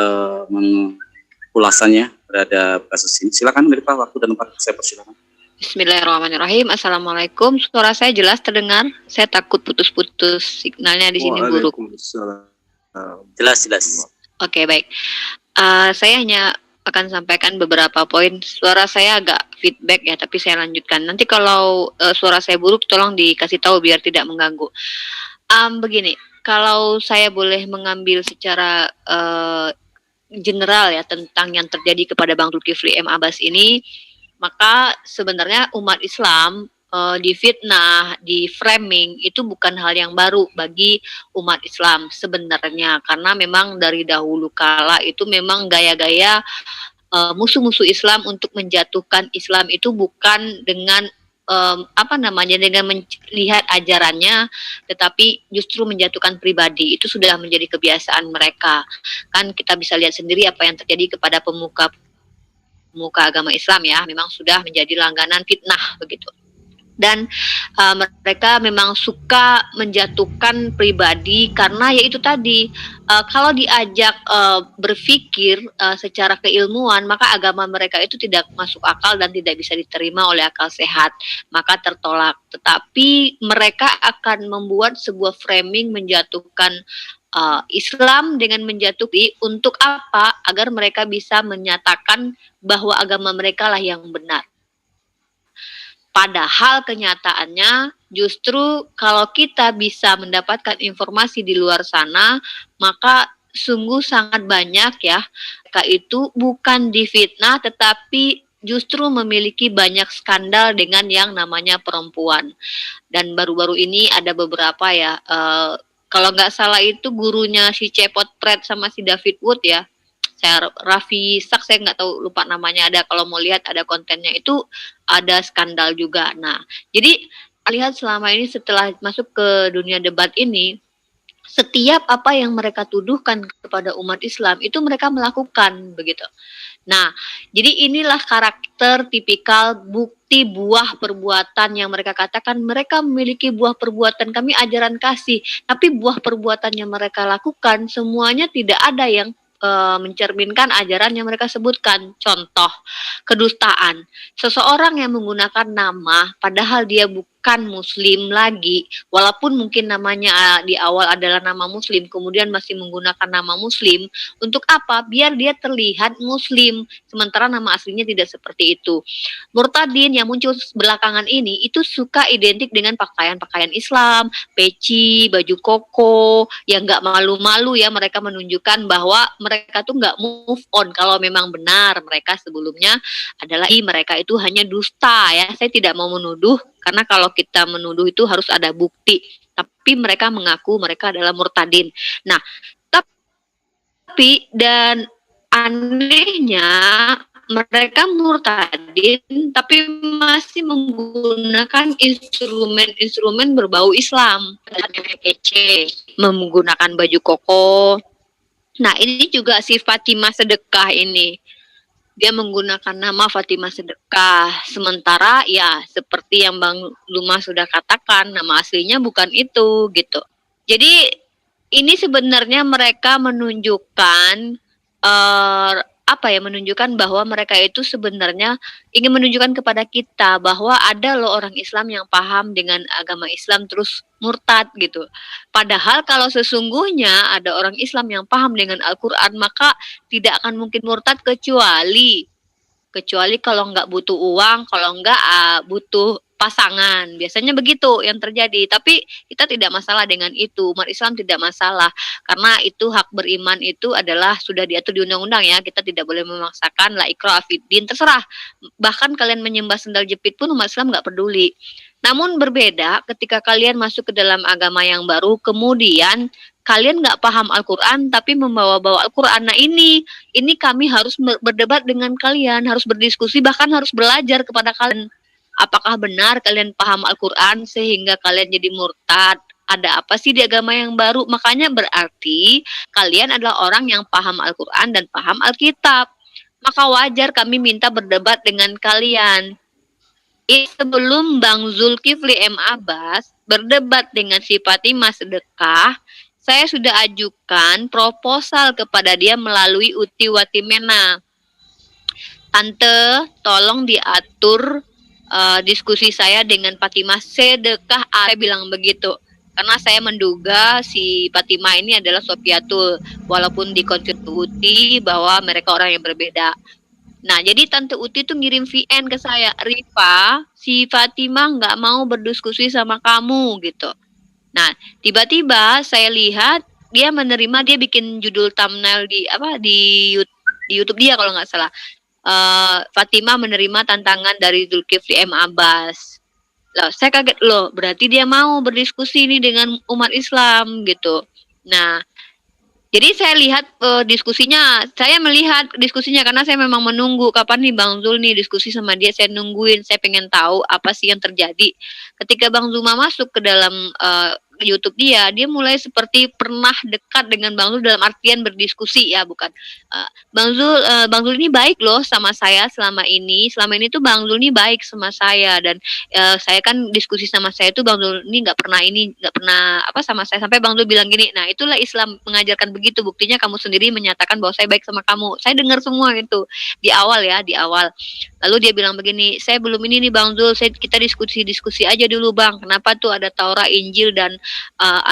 ulasannya terhadap kasus ini. Silakan Uni Rifah, waktu dan tempat saya persilakan. Bismillahirrahmanirrahim. Assalamualaikum. Suara saya jelas terdengar? Saya takut putus-putus, signalnya di sini buruk. Jelas. Oke, baik. Saya hanya akan sampaikan beberapa poin. Suara saya agak feedback ya, tapi saya lanjutkan. Nanti kalau suara saya buruk, tolong dikasih tahu biar tidak mengganggu. Begini, kalau saya boleh mengambil secara general ya tentang yang terjadi kepada Bang Zulkifli M. Abbas ini, maka sebenarnya umat Islam difitnah, di framing itu bukan hal yang baru bagi umat Islam sebenarnya, karena memang dari dahulu kala itu memang gaya-gaya musuh-musuh Islam untuk menjatuhkan Islam itu bukan dengan dengan melihat ajarannya, tetapi justru menjatuhkan pribadi. Itu sudah menjadi kebiasaan mereka. Kan kita bisa lihat sendiri apa yang terjadi kepada pemuka agama Islam ya, memang sudah menjadi langganan fitnah begitu. Dan mereka memang suka menjatuhkan pribadi karena yaitu tadi kalau diajak berpikir secara keilmuan, maka agama mereka itu tidak masuk akal dan tidak bisa diterima oleh akal sehat, maka tertolak. Tetapi mereka akan membuat sebuah framing menjatuhkan Islam dengan menjatuhi untuk apa? Agar mereka bisa menyatakan bahwa agama mereka lah yang benar. Padahal kenyataannya justru kalau kita bisa mendapatkan informasi di luar sana, maka sungguh sangat banyak ya, mereka itu bukan difitnah tetapi justru memiliki banyak skandal dengan yang namanya perempuan. Dan baru-baru ini ada beberapa ya, kalau nggak salah itu gurunya si Cepot Pret sama si David Wood ya, saya Raffi Sak, saya nggak tahu, lupa namanya, ada kalau mau lihat ada kontennya itu ada skandal juga. Nah, jadi lihat selama ini setelah masuk ke dunia debat ini, setiap apa yang mereka tuduhkan kepada umat Islam itu mereka melakukan begitu. Nah, jadi inilah karakter tipikal bukti buah perbuatan yang mereka katakan mereka memiliki buah perbuatan, kami ajaran kasih, tapi buah perbuatan yang mereka lakukan semuanya tidak ada yang mencerminkan ajaran yang mereka sebutkan. Contoh, kedustaan. Seseorang yang menggunakan nama padahal dia bukan muslim lagi, walaupun mungkin namanya di awal adalah nama muslim, kemudian masih menggunakan nama muslim. Untuk apa? Biar dia terlihat muslim, sementara nama aslinya tidak seperti itu. Murtadin yang muncul belakangan ini itu suka identik dengan pakaian-pakaian Islam, peci, baju koko, yang nggak malu-malu ya, mereka menunjukkan bahwa mereka tuh nggak move on kalau memang benar mereka sebelumnya adalah mereka itu hanya dusta ya. Saya tidak mau menuduh, karena kalau kita menuduh itu harus ada bukti, tapi mereka mengaku mereka adalah murtadin. Nah, tapi dan anehnya mereka murtadin tapi masih menggunakan instrumen berbau Islam, menggunakan baju koko. Nah, ini juga si Fatimah Sedekah ini, dia menggunakan nama Fatimah Sedekah, sementara ya seperti yang Bang Luma sudah katakan, nama aslinya bukan itu gitu. Jadi ini sebenarnya mereka menunjukkan menunjukkan bahwa mereka itu sebenarnya ingin menunjukkan kepada kita bahwa ada loh orang Islam yang paham dengan agama Islam terus murtad gitu. Padahal kalau sesungguhnya ada orang Islam yang paham dengan Al-Quran, maka tidak akan mungkin murtad kecuali kalau nggak butuh uang, kalau nggak butuh pasangan. Biasanya begitu yang terjadi. Tapi kita tidak masalah dengan itu. Umat Islam tidak masalah. Karena itu hak beriman itu adalah sudah diatur di undang-undang ya. Kita tidak boleh memaksakan, la ikraha fiddin, terserah. Bahkan kalian menyembah sendal jepit pun umat Islam nggak peduli. Namun berbeda ketika kalian masuk ke dalam agama yang baru, kemudian kalian nggak paham Al-Quran tapi membawa-bawa Al-Quran. Nah ini kami harus berdebat dengan kalian, harus berdiskusi, bahkan harus belajar kepada kalian. Apakah benar kalian paham Al-Quran sehingga kalian jadi murtad? Ada apa sih di agama yang baru? Makanya berarti kalian adalah orang yang paham Al-Quran dan paham Alkitab. Maka wajar kami minta berdebat dengan kalian. Sebelum Bang Zulkifli M. Abbas berdebat dengan si Fatimah Sedekah, saya sudah ajukan proposal kepada dia melalui Uti Watimena. Tante, tolong diatur diskusi saya dengan Fatimah Sedekah. Saya bilang begitu karena saya menduga si Fatimah ini adalah Sofiatul, walaupun di Uti bahwa mereka orang yang berbeda. Nah, jadi Tante Uti tuh ngirim VN ke saya, Rifa, si Fatimah nggak mau berdiskusi sama kamu gitu. Nah, tiba-tiba saya lihat dia menerima, dia bikin judul thumbnail di YouTube dia kalau nggak salah. Fatimah menerima tantangan dari Zulkifli M. Abbas. Loh, saya kaget loh, berarti dia mau berdiskusi nih dengan umat Islam gitu. Nah, jadi saya lihat saya melihat diskusinya karena saya memang menunggu kapan nih Bang Zul nih diskusi sama dia, saya nungguin, saya pengen tahu apa sih yang terjadi. Ketika Bang Zuma masuk ke dalam YouTube dia mulai seperti pernah dekat dengan Bang Zul dalam artian berdiskusi ya, bukan. Bang Zul ini baik loh sama saya selama ini. Selama ini tuh Bang Zul ini baik sama saya dan saya kan diskusi sama saya tuh Bang Zul ini nggak pernah apa sama saya sampai Bang Zul bilang gini, nah itulah Islam mengajarkan begitu, buktinya kamu sendiri menyatakan bahwa saya baik sama kamu. Saya dengar semua itu di awal. Lalu dia bilang begini, saya belum ini nih Bang Zul, kita diskusi aja dulu Bang. Kenapa tuh ada Taurat, Injil dan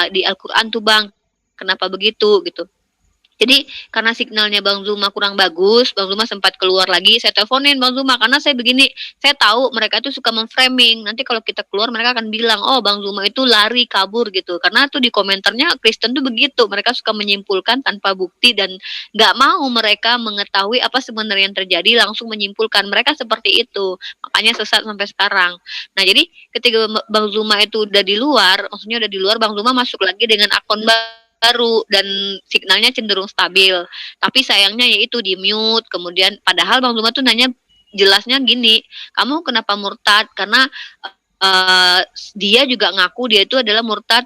di Al-Quran tuh Bang, kenapa begitu gitu. Jadi karena signalnya Bang Zuma kurang bagus, Bang Zuma sempat keluar lagi. Saya teleponin Bang Zuma karena saya begini, saya tahu mereka itu suka memframing. Nanti kalau kita keluar mereka akan bilang, oh Bang Zuma itu lari kabur gitu. Karena tuh di komentarnya Kristen tuh begitu, mereka suka menyimpulkan tanpa bukti dan nggak mau mereka mengetahui apa sebenarnya yang terjadi, langsung menyimpulkan. Mereka seperti itu, makanya sesat sampai sekarang. Nah jadi ketika Bang Zuma itu udah di luar, maksudnya udah di luar, Bang Zuma masuk lagi dengan akun baru dan signalnya cenderung stabil. Tapi sayangnya yaitu di mute. Kemudian padahal Bang Zuma tuh nanya jelasnya gini, kamu kenapa murtad? Karena dia juga ngaku dia itu adalah murtad,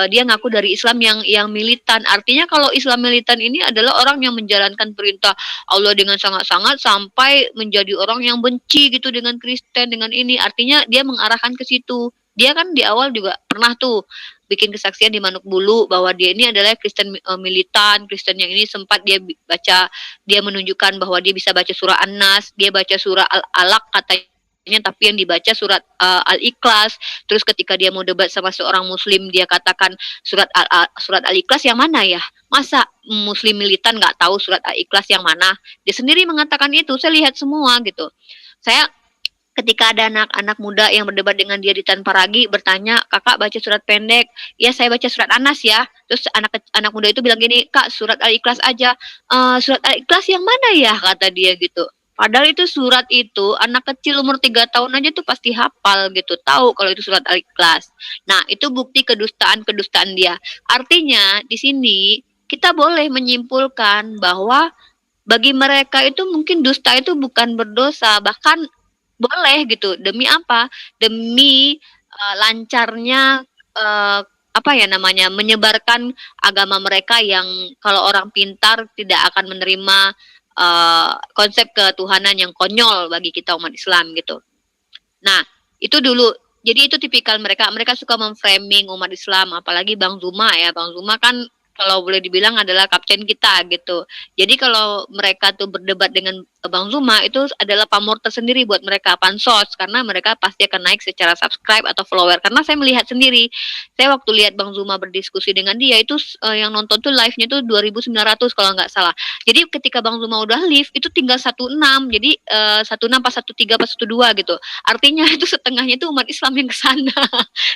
dia ngaku dari Islam yang militan. Artinya kalau Islam militan ini adalah orang yang menjalankan perintah Allah dengan sangat-sangat sampai menjadi orang yang benci gitu dengan Kristen, dengan ini. Artinya dia mengarahkan ke situ. Dia kan di awal juga pernah tuh bikin kesaksian di Manuk Bulu bahwa dia ini adalah Kristen militan, Kristen yang ini sempat dia baca, dia menunjukkan bahwa dia bisa baca surah An-Nas, dia baca surah Al-Alaq katanya, tapi yang dibaca surat Al-Ikhlas. Terus ketika dia mau debat sama seorang muslim, dia katakan surat Al-Ikhlas yang mana ya? Masa muslim militan nggak tahu surat Al-Ikhlas yang mana? Dia sendiri mengatakan itu, saya lihat semua gitu. Saya ketika ada anak-anak muda yang berdebat dengan dia di Tanpa Ragi bertanya, kakak baca surat pendek? Ya saya baca surat An-Nas ya. Terus anak muda itu bilang gini, kak surat Al-Ikhlas aja. Surat Al-Ikhlas yang mana ya, kata dia gitu. Padahal itu surat itu anak kecil umur 3 tahun aja tuh pasti hafal gitu, tahu kalau itu surat Al-Ikhlas. Nah itu bukti kedustaan dia. Artinya di sini kita boleh menyimpulkan bahwa bagi mereka itu mungkin dusta itu bukan berdosa, bahkan boleh gitu. Demi apa? Demi lancarnya menyebarkan agama mereka yang kalau orang pintar tidak akan menerima konsep ketuhanan yang konyol bagi kita umat Islam gitu. Nah itu dulu. Jadi itu tipikal mereka suka memframing umat Islam, apalagi Bang Zuma ya. Bang Zuma kan kalau boleh dibilang adalah kapten kita gitu. Jadi kalau mereka tuh berdebat dengan Bang Zuma itu adalah pamor tersendiri buat mereka, pansos, karena mereka pasti akan naik secara subscribe atau follower. Karena saya melihat sendiri, saya waktu lihat Bang Zuma berdiskusi dengan dia itu yang nonton tuh live-nya tuh 2.900 kalau nggak salah. Jadi ketika Bang Zuma udah live itu tinggal 16, jadi 16 pas 13 pas 12 gitu. Artinya itu setengahnya itu umat Islam yang kesana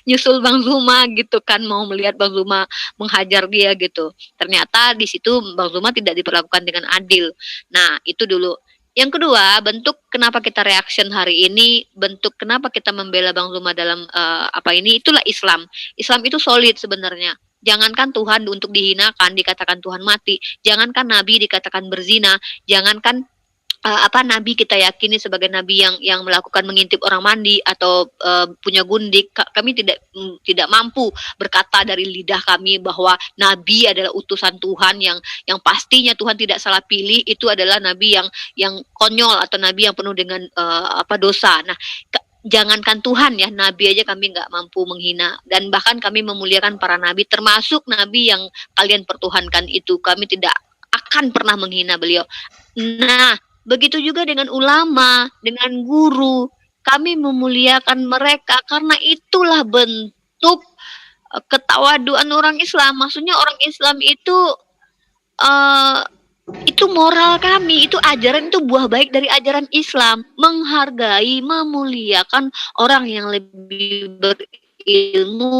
nyusul Bang Zuma gitu kan, mau melihat Bang Zuma menghajar dia gitu. Ternyata di situ Bang Zuma tidak diperlakukan dengan adil. Nah itu dulu. Yang kedua, bentuk kenapa kita reaction hari ini, bentuk kenapa kita membela Bang Zuma dalam itulah Islam. Islam itu solid sebenarnya. Jangankan Tuhan untuk dihinakan, dikatakan Tuhan mati. Jangankan Nabi dikatakan berzina. Jangankan Nabi kita yakini sebagai Nabi yang melakukan mengintip orang mandi atau punya gundik. Kami tidak mampu berkata dari lidah kami bahwa Nabi adalah utusan Tuhan yang pastinya Tuhan tidak salah pilih. Itu adalah Nabi yang konyol atau Nabi yang penuh dengan dosa. Nah jangankan Tuhan ya, Nabi aja kami nggak mampu menghina, dan bahkan kami memuliakan para Nabi, termasuk Nabi yang kalian pertuhankan itu, kami tidak akan pernah menghina beliau. Nah begitu juga dengan ulama, dengan guru, kami memuliakan mereka karena itulah bentuk ketawaduan orang Islam. Maksudnya orang Islam itu moral kami, itu ajaran, itu buah baik dari ajaran Islam, menghargai, memuliakan orang yang lebih berilmu,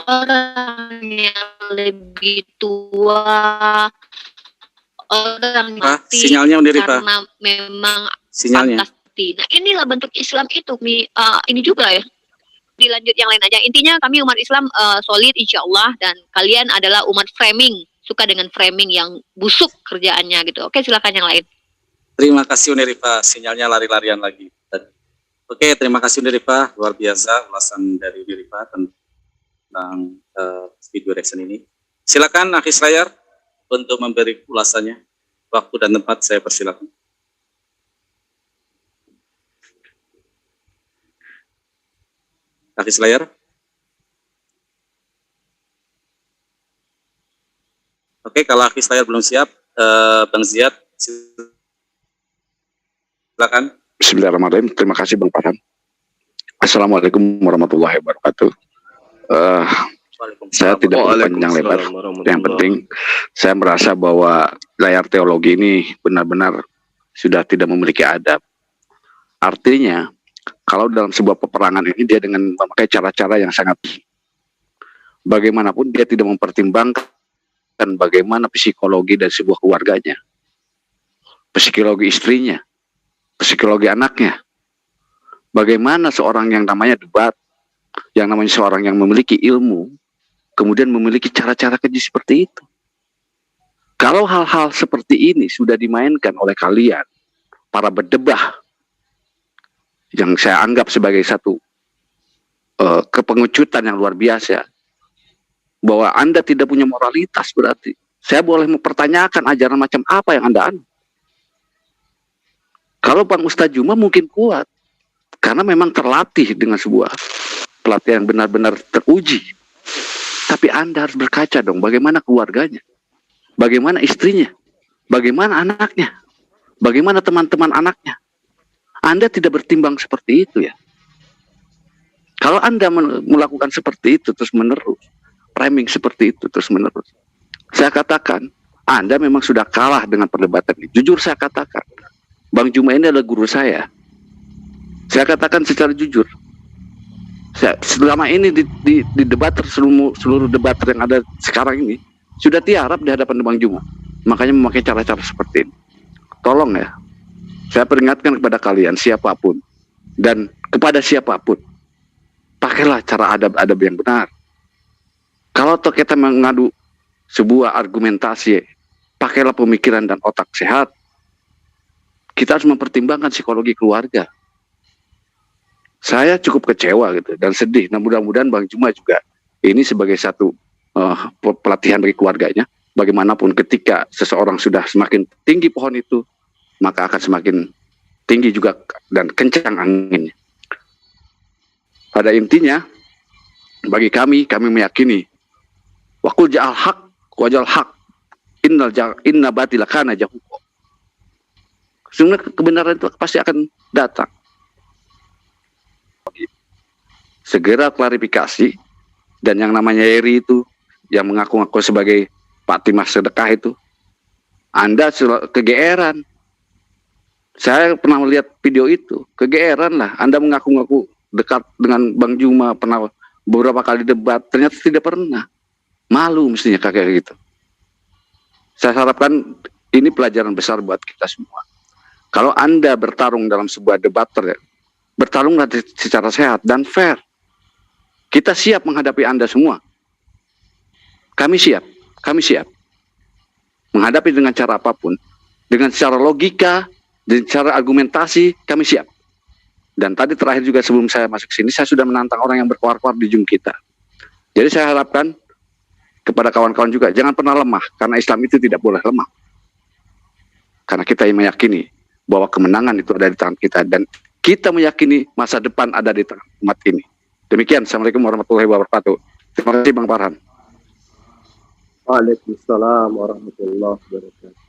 orang yang lebih tua, orang mati sinyalnya Uni Rifa. karena memang Sinyalnya. pasti. Nah, inilah bentuk Islam itu. Ini juga ya. Dilanjut yang lain aja. Intinya kami umat Islam solid insya Allah, dan kalian adalah umat framing, suka dengan framing yang busuk kerjaannya gitu. Oke, silakan yang lain. Terima kasih Uni Rifa, sinyalnya lari-larian lagi. Oke, terima kasih Uni Rifa, luar biasa ulasan dari Uni Rifa tentang video reaction ini. Silakan Akhis Layar untuk memberi ulasannya. Waktu dan tempat saya persilakan. Akhis Layar. Oke, kalau Akhis Layar belum siap, Bang Ziyad, silakan. Bismillahirrahmanirrahim. Terima kasih Bang Farhan. Assalamualaikum warahmatullahi wabarakatuh. Saya tidak panjang lebar. Yang penting saya merasa bahwa layar teologi ini benar-benar sudah tidak memiliki adab. Artinya, kalau dalam sebuah peperangan ini dia dengan memakai cara-cara yang sangat, bagaimanapun dia tidak mempertimbangkan bagaimana psikologi dari sebuah keluarganya, psikologi istrinya, psikologi anaknya. Bagaimana seorang yang namanya debat, yang namanya seorang yang memiliki ilmu, kemudian memiliki cara-cara keji seperti itu. Kalau hal-hal seperti ini sudah dimainkan oleh kalian, para berdebah, yang saya anggap sebagai satu kepengecutan yang luar biasa, bahwa Anda tidak punya moralitas, berarti saya boleh mempertanyakan ajaran macam apa yang Anda anut. Kalau Bang Ustadz Juma mungkin kuat, karena memang terlatih dengan sebuah pelatihan yang benar-benar teruji. Tapi Anda harus berkaca dong, bagaimana keluarganya, bagaimana istrinya, bagaimana anaknya, bagaimana teman-teman anaknya. Anda tidak bertimbang seperti itu ya. Kalau Anda melakukan seperti itu terus-menerus, framing seperti itu terus-menerus, saya katakan, Anda memang sudah kalah dengan perdebatan ini. Jujur saya katakan, Bang Juma ini adalah guru saya. Saya katakan secara jujur, selama ini di debater, seluruh debater yang ada sekarang ini sudah tiarap di hadapan Bang Juma. Makanya memakai cara-cara seperti ini. Tolong ya, saya peringatkan kepada kalian siapapun dan kepada siapapun, pakailah cara adab-adab yang benar. Kalau kita mengadu sebuah argumentasi, pakailah pemikiran dan otak sehat. Kita harus mempertimbangkan psikologi keluarga. Saya cukup kecewa gitu dan sedih. Nah, mudah-mudahan Bang Juma juga ini sebagai satu pelatihan bagi keluarganya. Bagaimanapun ketika seseorang sudah semakin tinggi pohon itu, maka akan semakin tinggi juga dan kencang anginnya. Pada intinya, bagi kami meyakini waqul ja'al haq wajal haq inna batila kana jahuqa. Sebenarnya kebenaran itu pasti akan datang. Segera klarifikasi, dan yang namanya Eri itu yang mengaku-ngaku sebagai Pak Timah Sedekah itu, Anda kegeeran. Saya pernah melihat video itu, kegeeran lah. Anda mengaku-ngaku dekat dengan Bang Juma, pernah beberapa kali debat, ternyata tidak pernah. Malu mestinya kayak gitu. Saya harapkan ini pelajaran besar buat kita semua. Kalau Anda bertarung dalam sebuah debater, bertarunglah secara sehat dan fair. Kita siap menghadapi Anda semua. Kami siap menghadapi dengan cara apapun, dengan secara logika, dengan cara argumentasi, kami siap. Dan tadi terakhir juga sebelum saya masuk sini, saya sudah menantang orang yang berkuar-kuar di Zoom kita. Jadi saya harapkan kepada kawan-kawan juga, jangan pernah lemah, karena Islam itu tidak boleh lemah. Karena kita yang meyakini bahwa kemenangan itu ada di tangan kita, dan kita meyakini masa depan ada di tangan umat ini. Demikian, Assalamualaikum warahmatullahi wabarakatuh. Terima kasih Bang Farhan. Waalaikumsalam warahmatullahi wabarakatuh.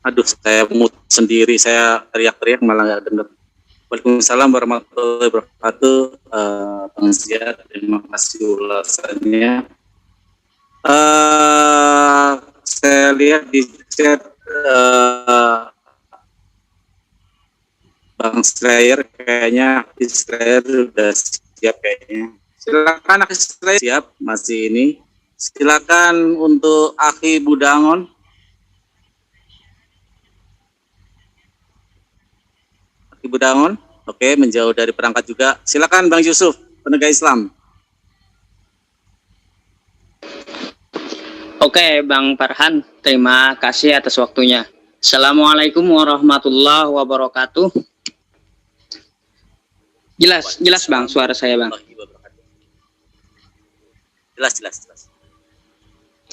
Aduh, saya mute sendiri, saya teriak-teriak malah nggak dengar. Waalaikumsalam warahmatullahi wabarakatuh. Bang Ziyad, terima kasih ulasannya. Saya lihat di chat Bang Slayer kayaknya sudah siap kayaknya. Silakan Akhi Slayer. Siap, masih ini. Silakan untuk Akhi Budangon. Akhi Budangon. Oke, menjauh dari perangkat juga. Silakan Bang Yusuf, penegak Islam. Oke, Bang Farhan, terima kasih atas waktunya. Assalamualaikum warahmatullahi wabarakatuh. Jelas Bang, suara saya Bang. Jelas.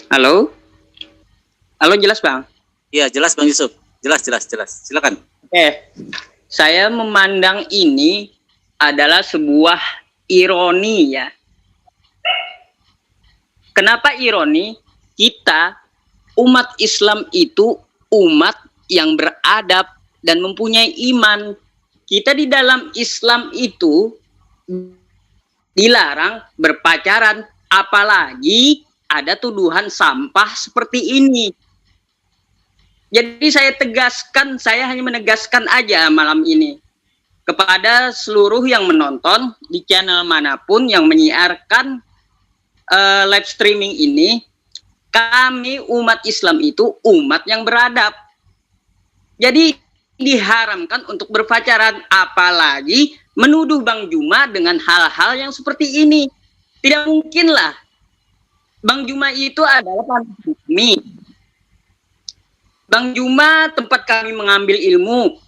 Halo? Halo, jelas Bang? Iya, jelas Bang Yusuf. Jelas. Silakan. Oke, saya memandang ini adalah sebuah ironi ya. Kenapa ironi? Kita, umat Islam itu umat yang beradab dan mempunyai iman. Kita di dalam Islam itu dilarang berpacaran, apalagi ada tuduhan sampah seperti ini. Jadi saya hanya menegaskan aja malam ini kepada seluruh yang menonton di channel manapun yang menyiarkan live streaming ini, kami umat Islam itu umat yang beradab. Jadi diharamkan untuk berpacaran, apalagi menuduh Bang Juma dengan hal-hal yang seperti ini. Tidak mungkinlah. Bang Juma itu adalah kami. Bang Juma tempat kami mengambil ilmu.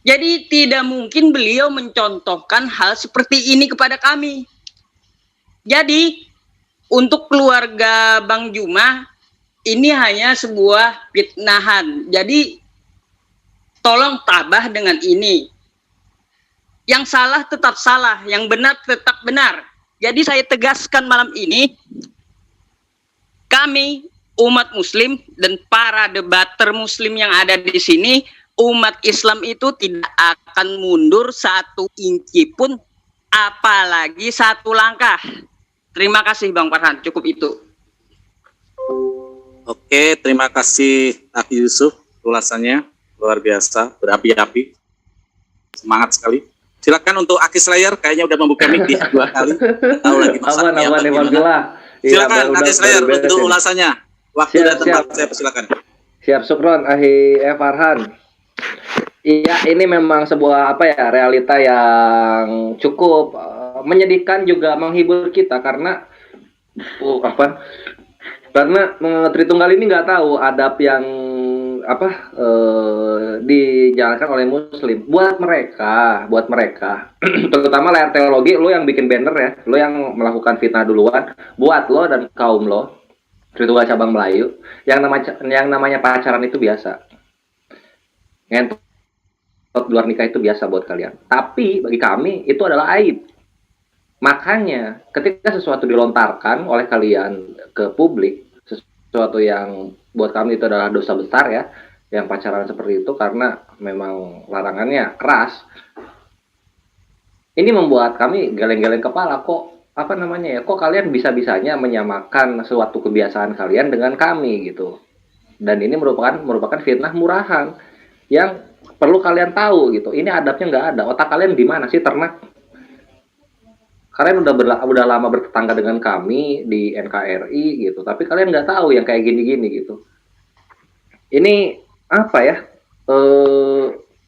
Jadi tidak mungkin beliau mencontohkan hal seperti ini kepada kami. Jadi untuk keluarga Bang Juma ini hanya sebuah fitnahan. Jadi tolong tabah dengan ini. Yang salah tetap salah, yang benar tetap benar. Jadi saya tegaskan malam ini, kami umat Muslim dan para debater Muslim yang ada di sini, umat Islam itu tidak akan mundur satu inci pun, apalagi satu langkah. Terima kasih Bang Farhan, cukup itu. Oke, terima kasih Akhi Yusuf, ulasannya luar biasa, berapi-api, semangat sekali. Silakan untuk Akhi Slayer, kayaknya udah membuka mic dia 2 kali. Tahu lagi masaknya. Silakan Akhi Slayer untuk ulasannya. Waktu dan tempat saya persilakan. Siap, syukron Akhi Farhan. Iya, ini memang sebuah realita yang cukup menyedihkan juga menghibur kita karena Tritunggal ini nggak tahu adab yang dijalankan oleh Muslim. Buat mereka terutama layar teologi, lo yang bikin banner ya, lo yang melakukan fitnah duluan, buat lo dan kaum lo Tritunggal cabang Melayu, yang namanya pacaran itu biasa, ngentot luar nikah itu biasa buat kalian, tapi bagi kami itu adalah aib. Makanya ketika sesuatu dilontarkan oleh kalian ke publik, sesuatu yang buat kami itu adalah dosa besar ya, yang pacaran seperti itu, karena memang larangannya keras. Ini membuat kami geleng-geleng kepala, kok kok kalian bisa-bisanya menyamakan suatu kebiasaan kalian dengan kami gitu. Dan ini merupakan fitnah murahan yang perlu kalian tahu gitu. Ini adabnya nggak ada. Otak kalian di mana sih, ternak? Kalian udah lama bertetangga dengan kami di NKRI gitu, tapi kalian nggak tahu yang kayak gini-gini gitu. Ini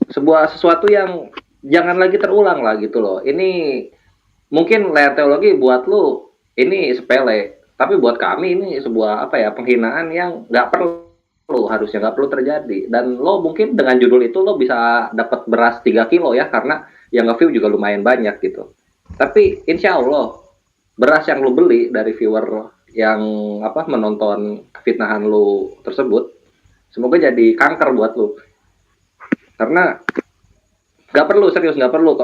sesuatu yang jangan lagi terulang lah gitu loh. Ini mungkin layar teologi buat lu ini sepele, tapi buat kami ini sebuah penghinaan yang harusnya nggak perlu terjadi. Dan lo mungkin dengan judul itu lo bisa dapat beras 3 kilo ya, karena yang nge-view juga lumayan banyak gitu. Tapi insya Allah beras yang lu beli dari viewer yang menonton fitnahan lu tersebut, semoga jadi kanker buat lu. Karena nggak perlu, serius nggak perlu.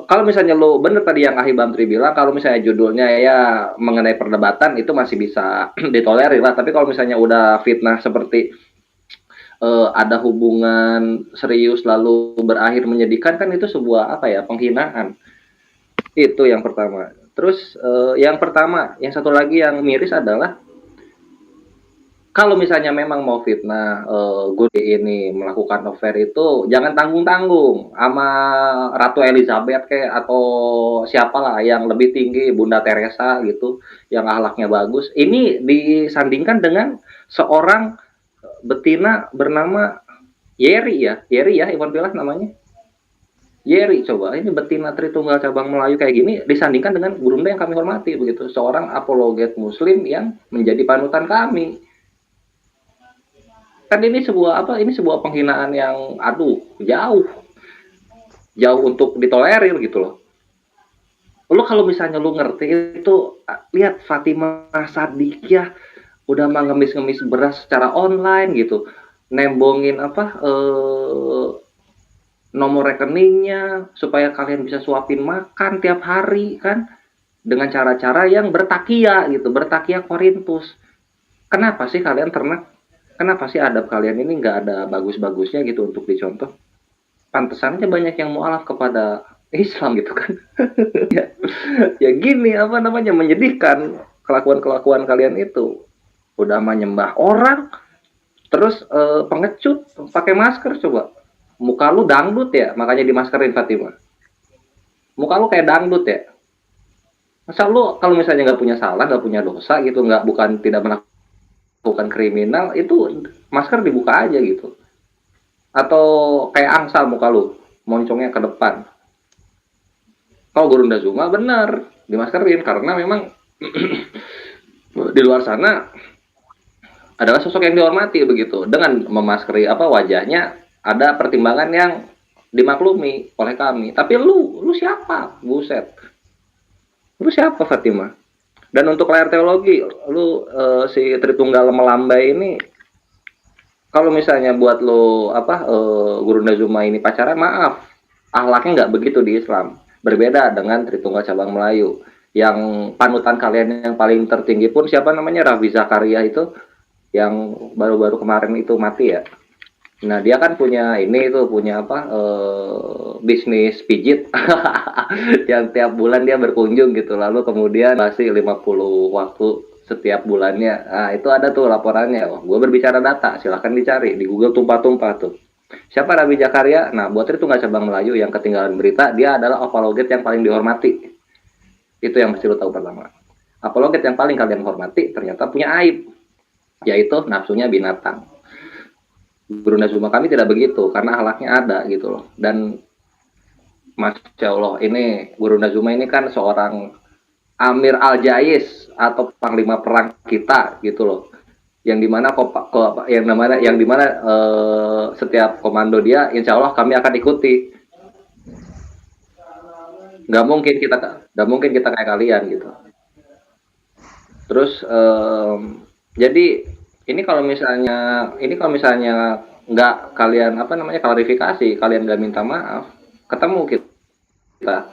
Kalau misalnya lu bener tadi yang Akhi Bamtri bilang, kalau misalnya judulnya ya mengenai perdebatan, itu masih bisa ditolerir lah. Tapi kalau misalnya udah fitnah seperti ada hubungan serius lalu berakhir menyedihkan, kan itu sebuah penghinaan. Itu yang pertama. Terus yang satu lagi yang miris adalah kalau misalnya memang mau fitnah Gus ini melakukan affair itu jangan tanggung-tanggung sama Ratu Elizabeth kayak atau siapalah yang lebih tinggi, Bunda Teresa gitu, yang akhlaknya bagus. Ini disandingkan dengan seorang betina bernama Yeri ya Iwan Pilah namanya. Yeri, coba ini betina Tritunggal cabang Melayu kayak gini disandingkan dengan Gurunda yang kami hormati begitu, seorang apologet Muslim yang menjadi panutan kami. Kan ini sebuah penghinaan yang jauh untuk ditolerir gitu loh. Lo kalau misalnya lo ngerti itu, lihat Fatimah Sadiqiyah udah mengemis-ngemis beras secara online gitu, nembongin nomor rekeningnya supaya kalian bisa suapin makan tiap hari kan, dengan cara-cara yang bertakia gitu, bertakia Korintus. Kenapa sih kalian ternak? Kenapa sih adab kalian ini nggak ada bagus-bagusnya gitu untuk dicontoh? Pantesan aja banyak yang mualaf kepada Islam gitu kan. ya gini menyedihkan kelakuan kalian itu. Udah menyembah orang, terus pengecut, pakai masker coba. Muka lu dangdut ya, makanya dimaskerin Fatimah. Muka lu kayak dangdut ya. Masa lu kalau misalnya nggak punya salah, nggak punya dosa gitu, tidak melakukan kriminal, itu masker dibuka aja gitu. Atau kayak angsal muka lu, moncongnya ke depan. Kalau Gurunda Zuma benar dimaskerin karena memang di luar sana adalah sosok yang dihormati begitu. Dengan memaskeri wajahnya, ada pertimbangan yang dimaklumi oleh kami. Tapi lu siapa? Buset. Lu siapa Fatimah? Dan untuk layar teologi, si Tritunggal melambai ini, kalau misalnya buat lo Gurunda Zuma ini pacaran, maaf, akhlaknya nggak begitu di Islam. Berbeda dengan Tritunggal cabang Melayu. Yang panutan kalian yang paling tertinggi pun siapa namanya, Raffi Zakaria itu, yang baru-baru kemarin itu mati ya. Nah dia kan punya bisnis pijit yang tiap bulan dia berkunjung gitu, lalu kemudian masih 50 waktu setiap bulannya. Nah itu ada tuh laporannya. Gue berbicara data, silahkan dicari di Google, tumpah-tumpah tuh. Siapa Raffi Zakaria? Nah buat Tritunggal cabang Melayu yang ketinggalan berita, dia adalah apologet yang paling dihormati. Itu yang mesti lo tahu pertama. Apologet yang paling kalian hormati ternyata punya aib, yaitu nafsunya binatang. Gurunda Zuma kami tidak begitu, karena akhlaknya ada gitu loh. Dan Masya Allah, ini Gurunda Zuma ini kan seorang Amir Al-Jais atau panglima perang kita gitu loh. Yang dimana setiap komando dia insya Allah kami akan ikuti. Nggak mungkin kita kayak kalian gitu. Terus jadi ini kalau misalnya nggak kalian klarifikasi, kalian nggak minta maaf, ketemu kita,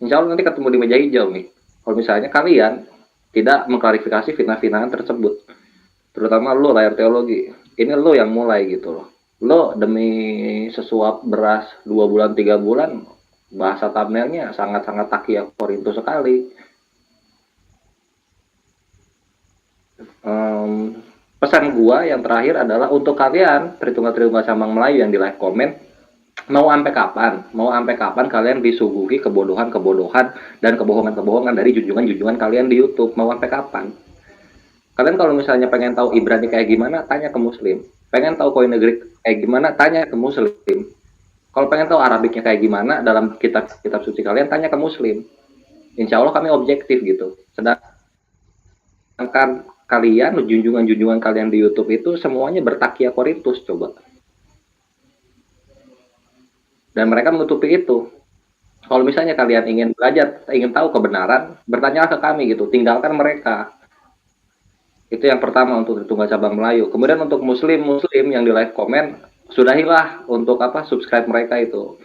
insya Allah nanti ketemu di meja hijau nih. Kalau misalnya kalian tidak mengklarifikasi fitnah-fitnahan tersebut, terutama lo layar teologi, ini lo yang mulai gitu loh. Lo demi sesuap beras 2 bulan 3 bulan, bahasa thumbnailnya sangat-sangat takia Korintus sekali. Pesan gua yang terakhir adalah untuk kalian Tritunggal cabang Melayu yang di like komen, mau sampai kapan kalian disuguhi kebodohan dan kebohongan dari junjungan kalian di YouTube? Mau sampai kapan? Kalian kalau misalnya pengen tahu Ibrani kayak gimana, tanya ke Muslim. Pengen tahu koine Greek kayak gimana, tanya ke Muslim. Kalau pengen tahu Arabiknya kayak gimana dalam kitab suci kalian, tanya ke Muslim. Insya Allah kami objektif gitu. Sedangkan kalian, junjungan kalian di YouTube itu semuanya bertakia Korintus coba. Dan mereka menutupi itu. Kalau misalnya kalian ingin belajar, ingin tahu kebenaran, bertanya ke kami gitu, tinggalkan mereka. Itu yang pertama untuk Tritunggal cabang Melayu. Kemudian untuk muslim yang di like komen, sudahilah untuk subscribe mereka itu.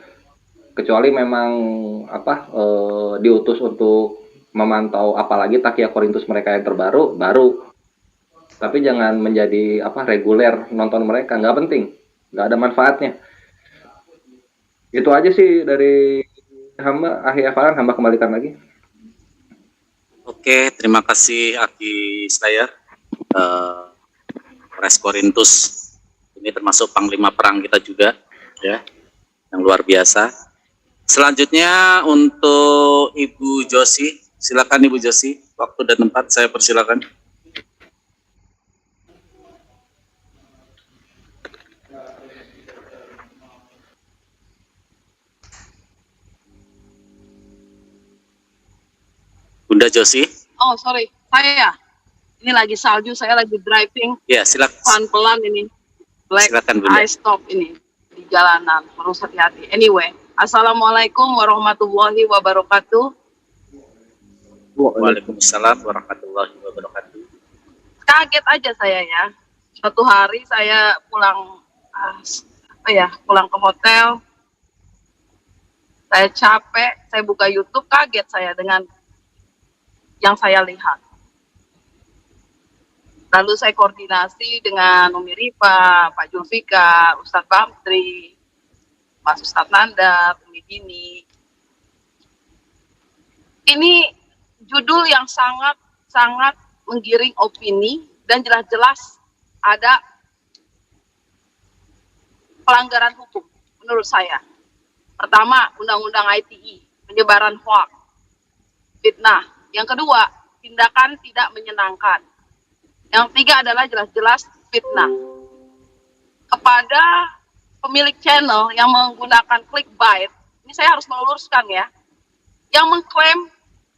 Kecuali memang diutus untuk memantau apalagi takia Korintus mereka yang terbaru, baru. Tapi jangan menjadi reguler nonton mereka, nggak penting, nggak ada manfaatnya. Itu aja sih dari hamba. Akhi Evalan, hamba kembalikan lagi. Oke, terima kasih Aki Slayer. Kapolres Korintus. Ini termasuk panglima perang kita juga, ya, yang luar biasa. Selanjutnya untuk Ibu Josi, silakan Ibu Josi, waktu dan tempat saya persilakan. Bunda Josi. Oh, sorry. Saya ini lagi salju, saya lagi driving. Ya, silakan. Pelan-pelan ini. Black Silakan, Bunda. I stop ini di jalanan. Harus hati-hati. Anyway, Assalamualaikum warahmatullahi wabarakatuh. Waalaikumsalam warahmatullahi wabarakatuh. Kaget aja saya ya. Suatu hari saya pulang pulang ke hotel. Saya capek, saya buka YouTube, kaget saya dengan yang saya lihat. Lalu saya koordinasi dengan Umi Rifa, Pak Julfikar, Ustadz Bamtri, Mas Ustadz Nanda, Umi Dini. Ini judul yang sangat menggiring opini dan jelas-jelas ada pelanggaran hukum menurut saya. Pertama, Undang-Undang ITE, penyebaran hoax, fitnah. Yang kedua, tindakan tidak menyenangkan. Yang ketiga adalah jelas-jelas fitnah. Kepada pemilik channel yang menggunakan clickbait, ini saya harus meluruskan ya, yang mengklaim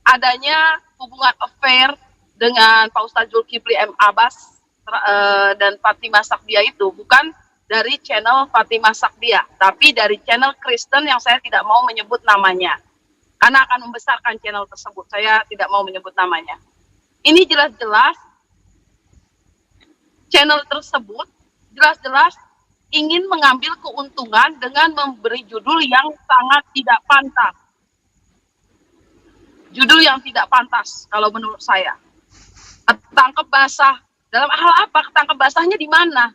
adanya hubungan affair dengan Pak Ustadz Zulkifli M. Abbas dan Fatimah Sakdia itu bukan dari channel Fatimah Sakdia, tapi dari channel Kristen yang saya tidak mau menyebut namanya. Karena akan membesarkan channel tersebut. Saya tidak mau menyebut namanya. Ini jelas-jelas channel tersebut jelas-jelas ingin mengambil keuntungan dengan memberi judul yang sangat tidak pantas. Judul yang tidak pantas kalau menurut saya. Ketangkep basah. Dalam hal apa? Ketangkep basahnya di mana?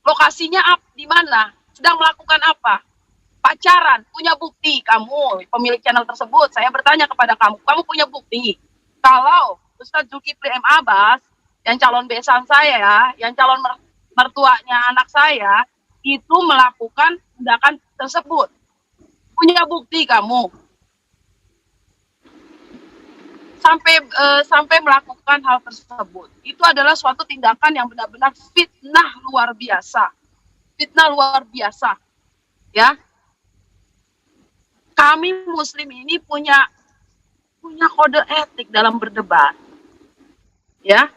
Lokasinya di mana? Sedang melakukan apa? Pacaran, punya bukti kamu, pemilik channel tersebut. Saya bertanya kepada kamu, kamu punya bukti? Kalau Ustadz Zulkifli M. Abbas, yang calon besan saya, yang calon mertuanya anak saya, itu melakukan tindakan tersebut. Punya bukti kamu? Sampai melakukan hal tersebut. Itu adalah suatu tindakan yang benar-benar fitnah luar biasa. Fitnah luar biasa. Ya. Kami Muslim ini punya kode etik dalam berdebat, ya.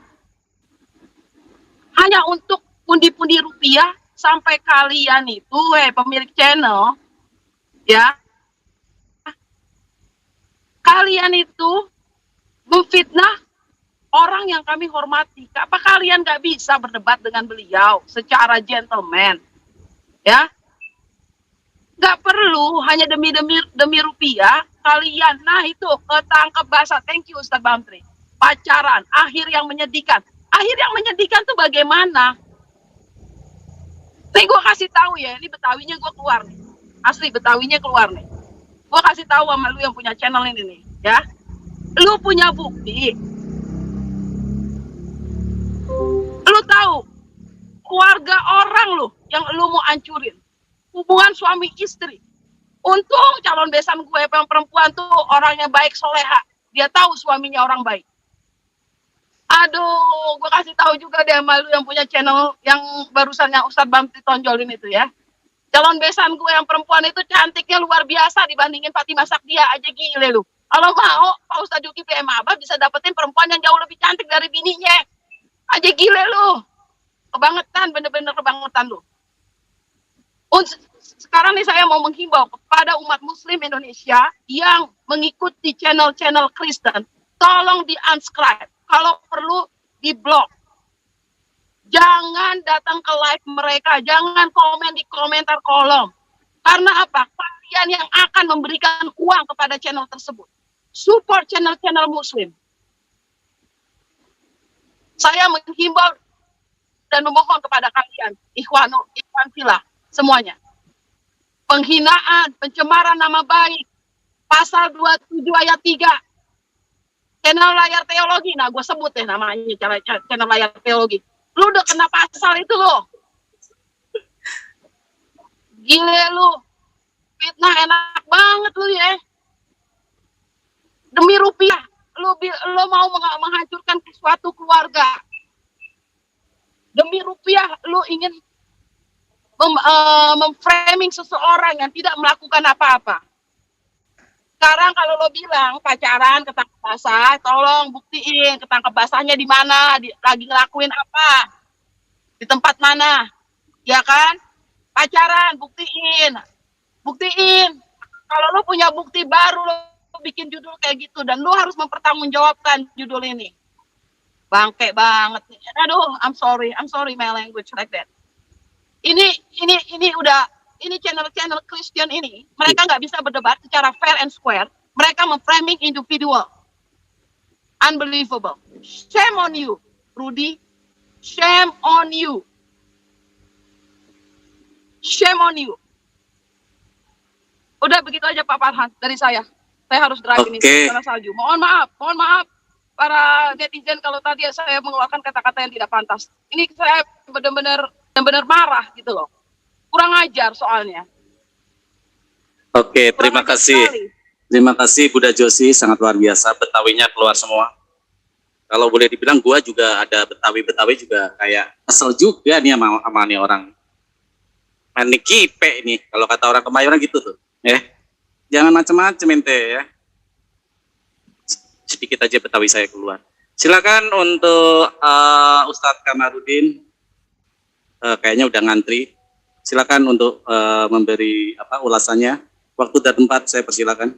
Hanya untuk pundi-pundi rupiah sampai kalian itu, pemilik channel, ya, kalian itu memfitnah orang yang kami hormati. Apa kalian nggak bisa berdebat dengan beliau secara gentleman, ya? Nggak perlu hanya demi rupiah kalian. Nah itu ketangkep basah. Thank you Ustadz Bamtri. Pacaran, akhir yang menyedihkan. Akhir yang menyedihkan tuh bagaimana? Nih gue kasih tahu ya, ini Betawinya gue keluar nih. Asli Betawinya keluar nih. Gue kasih tahu sama lu yang punya channel ini nih, ya. Lu punya bukti. Lu tahu keluarga orang lu yang lu mau hancurin. Hubungan suami istri. Untung calon besan gue yang perempuan tuh orangnya baik, soleha. Dia tahu suaminya orang baik. Aduh, gue kasih tahu juga deh sama lu yang punya channel yang barusan yang Ustadz Bamtri tonjolin itu ya. Calon besan gue yang perempuan itu cantiknya luar biasa dibandingin Fatimah Sakdia aja, gile lu. Kalau mau Pak Ustadz Zulkifli M. Abbas bisa dapetin perempuan yang jauh lebih cantik dari bininya. Aja gile lu. Kebangetan, bener-bener kebangetan lu. Sekarang nih saya mau menghimbau kepada umat Muslim Indonesia yang mengikuti channel-channel Kristen, tolong di-unsubscribe, kalau perlu di-block. Jangan datang ke live mereka, jangan komen di komentar kolom. Karena apa? Kalian yang akan memberikan uang kepada channel tersebut. Support channel-channel Muslim. Saya menghimbau dan memohon kepada kalian, ikhwan filah, semuanya. Penghinaan, pencemaran nama baik, pasal 27 ayat 3, channel layar teologi, nah gue sebut deh namanya, channel layar teologi. Lu udah kena pasal itu lo. Gile lu. Fitnah enak banget lu ya. Demi rupiah, lu mau menghancurkan suatu keluarga. Demi rupiah, lu ingin memframing seseorang yang tidak melakukan apa-apa. Sekarang kalau lo bilang pacaran ketangkep basah, tolong buktiin ketangkep basahnya di mana, lagi ngelakuin apa, di tempat mana, ya kan? Pacaran, buktiin. Kalau lo punya bukti baru, lo bikin judul kayak gitu, dan lo harus mempertanggungjawabkan judul ini. Bangke banget. Aduh, I'm sorry my language like that. Ini channel Christian ini, mereka nggak bisa berdebat secara fair and square. Mereka memframing individual. Unbelievable. Shame on you, Rudy. Shame on you. Shame on you. Udah begitu aja Pak Farhan dari saya. Saya harus drive ini karena salju. Mohon maaf para netizen kalau tadi saya mengeluarkan kata-kata yang tidak pantas. Ini saya benar-benar marah gitu loh. Kurang ajar soalnya. Oke, terima kasih. Terima kasih Bunda Josi, sangat luar biasa. Betawinya keluar semua. Kalau boleh dibilang gua juga ada Betawi juga kayak kesel juga nih sama nih orang. Main kipe ini, kalau kata orang Kemayoran gitu tuh. Jangan macam-macam ente ya. Sedikit aja Betawi saya keluar. Silakan untuk Ustadz Kamarudin. Kayaknya udah ngantri. Silakan untuk memberi ulasannya. Waktu dan tempat saya persilakan.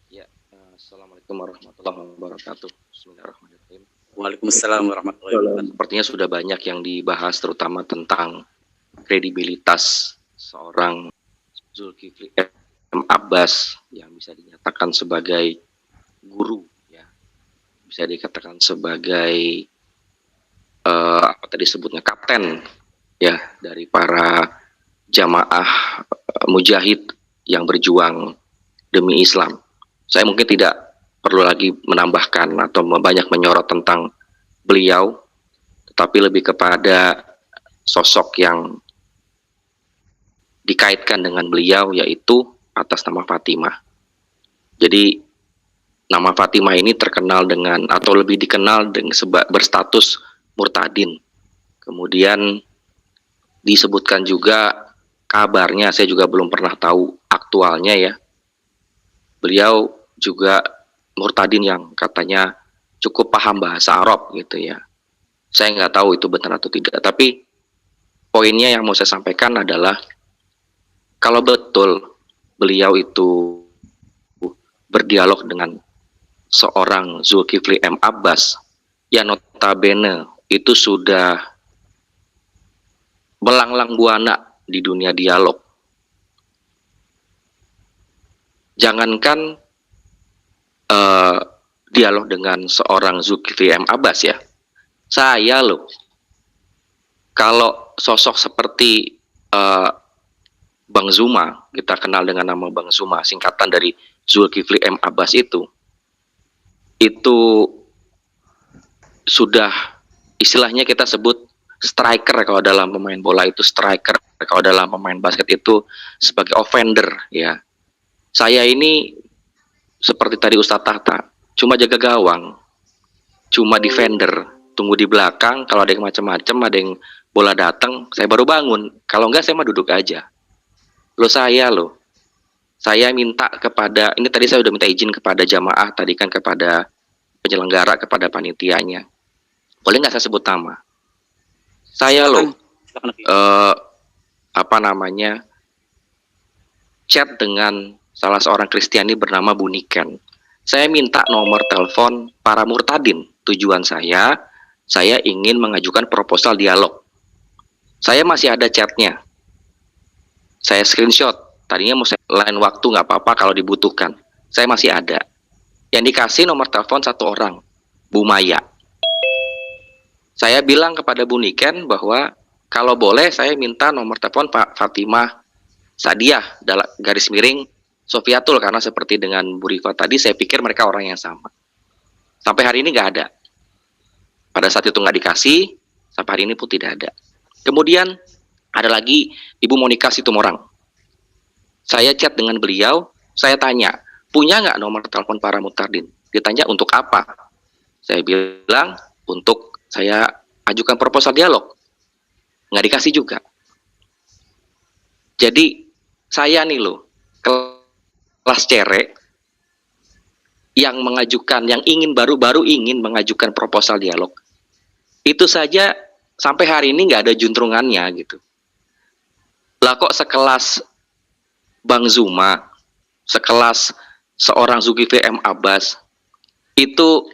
Ya, assalamualaikum warahmatullahi wabarakatuh. Bismillahirrahmanirrahim. Waalaikumsalam warahmatullahi wabarakatuh. Sepertinya sudah banyak yang dibahas, terutama tentang kredibilitas seorang Zulkifli M. Abbas yang bisa dinyatakan sebagai guru, ya, bisa dikatakan sebagai apa tadi sebutnya kapten, ya, dari para jamaah mujahid yang berjuang demi Islam. Saya mungkin tidak perlu lagi menambahkan atau banyak menyorot tentang beliau, tetapi lebih kepada sosok yang dikaitkan dengan beliau, yaitu atas nama Fatimah. Jadi nama Fatimah ini terkenal dengan, atau lebih dikenal dengan berstatus murtadin. Kemudian disebutkan juga kabarnya, saya juga belum pernah tahu aktualnya ya, beliau juga murtadin yang katanya cukup paham bahasa Arab gitu ya. Saya nggak tahu itu benar atau tidak, tapi poinnya yang mau saya sampaikan adalah kalau betul beliau itu berdialog dengan seorang Zulkifli M. Abbas yang notabene itu sudah melanglang buana di dunia dialog. Jangankan dialog dengan seorang Zulkifli M. Abbas ya, saya loh, kalau sosok seperti Bang Zuma, kita kenal dengan nama Bang Zuma, singkatan dari Zulkifli M. Abbas itu sudah istilahnya kita sebut striker. Kalau dalam pemain bola itu striker, kalau dalam pemain basket itu sebagai offender ya. Saya ini seperti tadi Ustadz Tahta, cuma jaga gawang, cuma defender, tunggu di belakang. Kalau ada yang macam-macam, ada yang bola datang, saya baru bangun. Kalau enggak saya mah duduk aja. Saya minta kepada, ini tadi saya udah minta izin kepada jamaah, tadi kan kepada penyelenggara, kepada panitianya. Boleh nggak saya sebut nama? Saya chat dengan salah seorang Kristiani bernama Buniken. Saya minta nomor telepon para murtadin. Tujuan saya ingin mengajukan proposal dialog. Saya masih ada chatnya. Saya screenshot. Tadinya mau lain waktu nggak apa-apa kalau dibutuhkan. Saya masih ada. Yang dikasih nomor telepon satu orang, Bu Maya. Saya bilang kepada Bu Niken bahwa kalau boleh saya minta nomor telepon Pak Fatimah Sadiah dalam garis miring Sofiatul, karena seperti dengan Bu Rifa tadi saya pikir mereka orang yang sama. Sampai hari ini nggak ada. Pada saat itu nggak dikasih, Sampai hari ini pun tidak ada. Kemudian ada lagi Ibu Monika Situmorang. Saya chat dengan beliau, saya tanya, punya nggak nomor telepon para Murtadin? Ditanya untuk apa? Saya bilang untuk saya ajukan proposal dialog. Nggak dikasih juga. Jadi saya nih loh, kelas cerek yang mengajukan, yang ingin baru-baru ingin mengajukan proposal dialog, itu saja sampai hari ini nggak ada juntrungannya gitu. Lah kok sekelas Bang Zuma, sekelas seorang Zulkifli M. Abbas, itu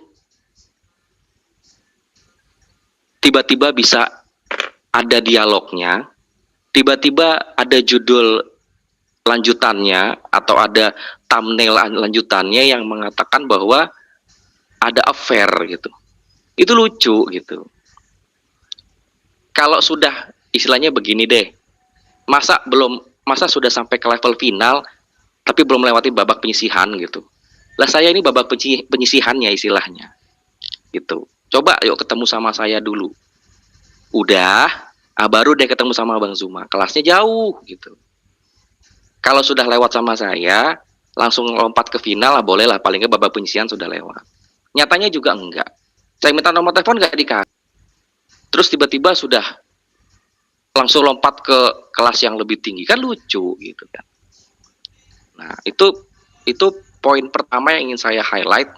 tiba-tiba bisa ada dialognya, tiba-tiba ada judul lanjutannya atau ada thumbnail lanjutannya yang mengatakan bahwa ada affair gitu. Itu lucu gitu. Kalau sudah istilahnya begini deh, masa sudah sampai ke level final tapi belum melewati babak penyisihan gitu. Lah saya ini babak penyisihannya istilahnya. Gitu. Coba yuk ketemu sama saya dulu. Udah, baru deh ketemu sama Bang Zuma. Kelasnya jauh gitu. Kalau sudah lewat sama saya, langsung lompat ke final lah, boleh lah, paling nggak babak penyisihan sudah lewat. Nyatanya juga enggak. Saya minta nomor telepon nggak dikasih. Terus tiba-tiba sudah langsung lompat ke kelas yang lebih tinggi, kan lucu gitu kan. Nah, itu poin pertama yang ingin saya highlight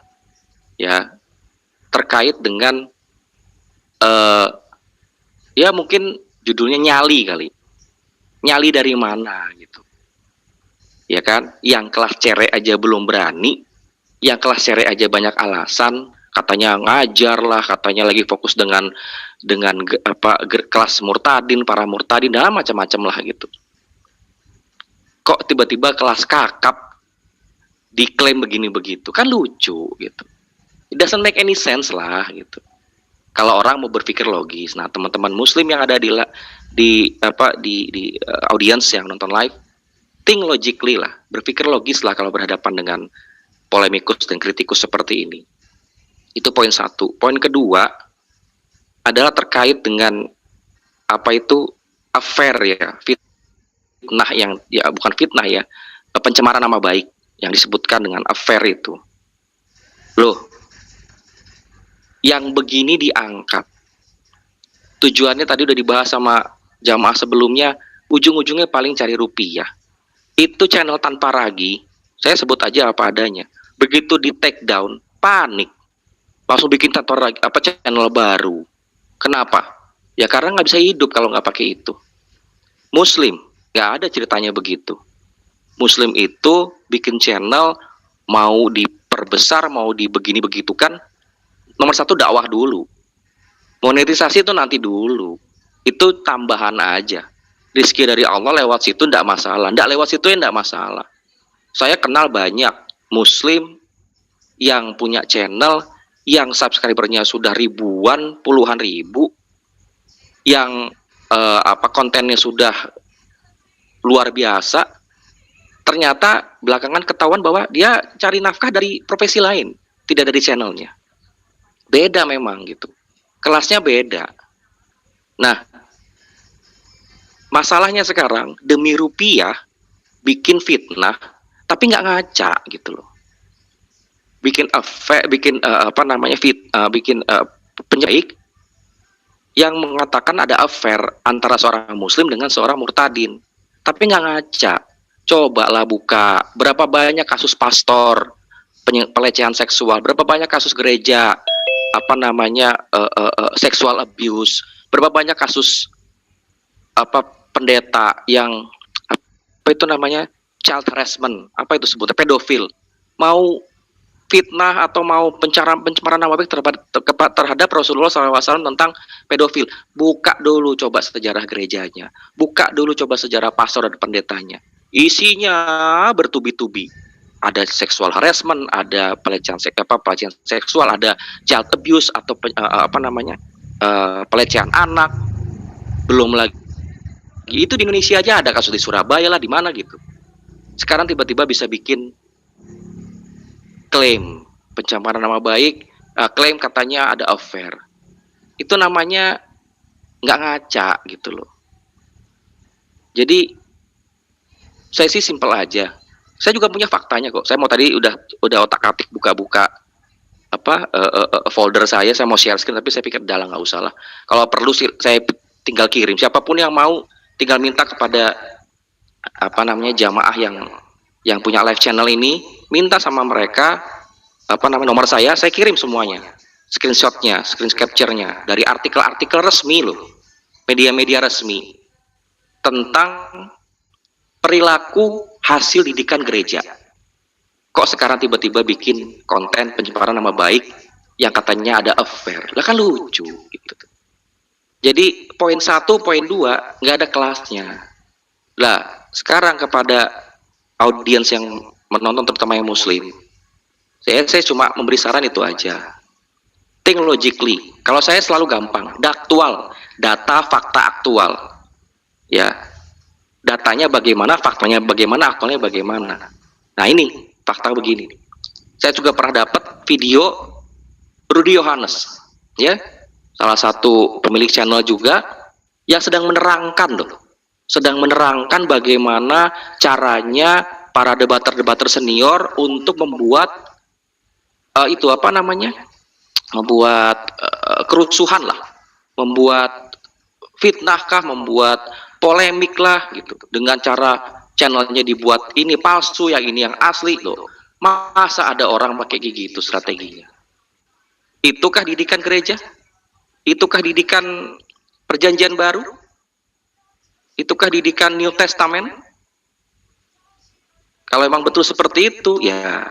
ya, terkait dengan ya mungkin judulnya nyali kali. Nyali dari mana gitu. Ya kan, yang kelas cerek aja belum berani, yang kelas cerek aja banyak alasan, katanya ngajar lah, katanya lagi fokus dengan kelas murtadin, para murtadin, dan macam-macam lah gitu. Kok tiba-tiba kelas kakap diklaim begini begitu, kan lucu gitu. It doesn't make any sense lah gitu. Kalau orang mau berpikir logis, nah teman-teman Muslim yang ada di audience yang nonton live, think logically lah, berpikir logis lah kalau berhadapan dengan polemikus dan kritikus seperti ini. Itu poin satu. Poin kedua adalah terkait dengan apa itu affair ya, fitnah yang ya bukan fitnah ya, pencemaran nama baik yang disebutkan dengan affair itu. Loh, yang begini diangkat. Tujuannya tadi udah dibahas sama jamaah sebelumnya, ujung-ujungnya paling cari rupiah. Itu channel tanpa ragi, saya sebut aja apa adanya. Begitu di take down, panik, langsung bikin channel baru. Kenapa? Ya karena nggak bisa hidup kalau nggak pakai itu. Muslim nggak ada ceritanya begitu. Muslim itu bikin channel mau diperbesar, mau dibegini begitukan. Nomor satu dakwah dulu. Monetisasi itu nanti dulu. Itu tambahan aja. Rizki dari Allah lewat situ tidak masalah. Tidak lewat situ ya tidak masalah. Saya kenal banyak Muslim yang punya channel yang subscribernya sudah ribuan, puluhan ribu, yang kontennya sudah luar biasa. Ternyata belakangan ketahuan bahwa dia cari nafkah dari profesi lain, tidak dari channelnya. Beda memang gitu. Kelasnya beda. Nah, masalahnya sekarang demi rupiah bikin fitnah, tapi nggak ngaca gitu loh. Bikin penjaik yang mengatakan ada affair antara seorang Muslim dengan seorang murtadin, tapi nggak ngaca. Cobalah buka berapa banyak kasus pastor pelecehan seksual, berapa banyak kasus gereja sexual abuse, berapa banyak kasus pendeta yang child harassment, sebutnya pedofil, mau fitnah atau mau pencemaran nama baik terhadap Rasulullah SAW tentang pedofil. Buka dulu coba sejarah gerejanya, buka dulu coba sejarah pastor dan pendetanya. Isinya bertubi-tubi. Ada sexual harassment, ada pelecehan seksual, ada child abuse atau pelecehan anak. Belum lagi itu di Indonesia aja ada kasus di Surabaya lah, di mana gitu. Sekarang tiba-tiba bisa bikin klaim pencemaran nama baik, klaim katanya ada affair. Itu namanya nggak ngaca gitu loh. Jadi saya sih simpel aja. Saya juga punya faktanya kok. Saya mau tadi udah otak-atik buka-buka folder saya mau share screen, tapi saya pikir dalam nggak usah lah. Kalau perlu saya tinggal kirim. Siapapun yang mau tinggal minta kepada jamaah yang punya live channel ini, minta sama mereka nomor saya kirim semuanya, screenshotnya, screen capture-nya dari artikel-artikel resmi loh, media-media resmi tentang perilaku hasil didikan gereja. Kok sekarang tiba-tiba bikin konten pencemaran nama baik yang katanya ada affair? Lah kan lucu gitu. Jadi poin 1, poin 2 nggak ada kelasnya. Lah sekarang kepada audiens yang menonton terutama yang muslim, saya cuma memberi saran itu aja. Think logically. Kalau saya selalu gampang, aktual, data fakta aktual. Ya. Datanya bagaimana, faktanya bagaimana, aktualnya bagaimana. Nah, ini fakta begini. Saya juga pernah dapat video Rudy Yohanes, ya. Salah satu pemilik channel juga yang sedang menerangkan loh. Sedang menerangkan bagaimana caranya para debater-debater senior untuk membuat membuat kerusuhan lah, membuat fitnah kah, membuat polemik lah gitu, dengan cara channelnya dibuat ini palsu, yang ini yang asli loh. Masa ada orang pakai gigi itu strateginya? Itukah didikan gereja? Itukah didikan perjanjian baru? Itukah didikan New Testament? Kalau emang betul seperti itu, ya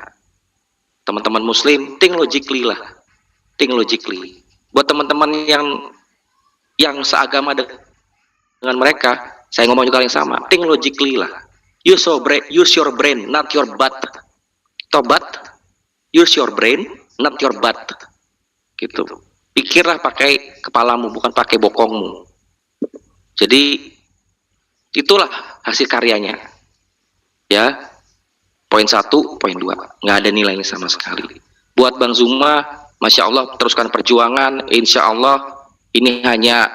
teman-teman muslim, think logically lah. Think logically. Buat teman-teman yang seagama dengan mereka, saya ngomong juga yang sama. Think logically lah. Use your brain, not your butt. Tobat, use your brain, not your butt. Gitu. Pikirlah pakai kepalamu, bukan pakai bokongmu. Jadi itulah hasil karyanya. Ya. Poin 1, poin 2. Nggak ada nilainya sama sekali. Buat Bang Zuma, Masya Allah, teruskan perjuangan. Insya Allah ini hanya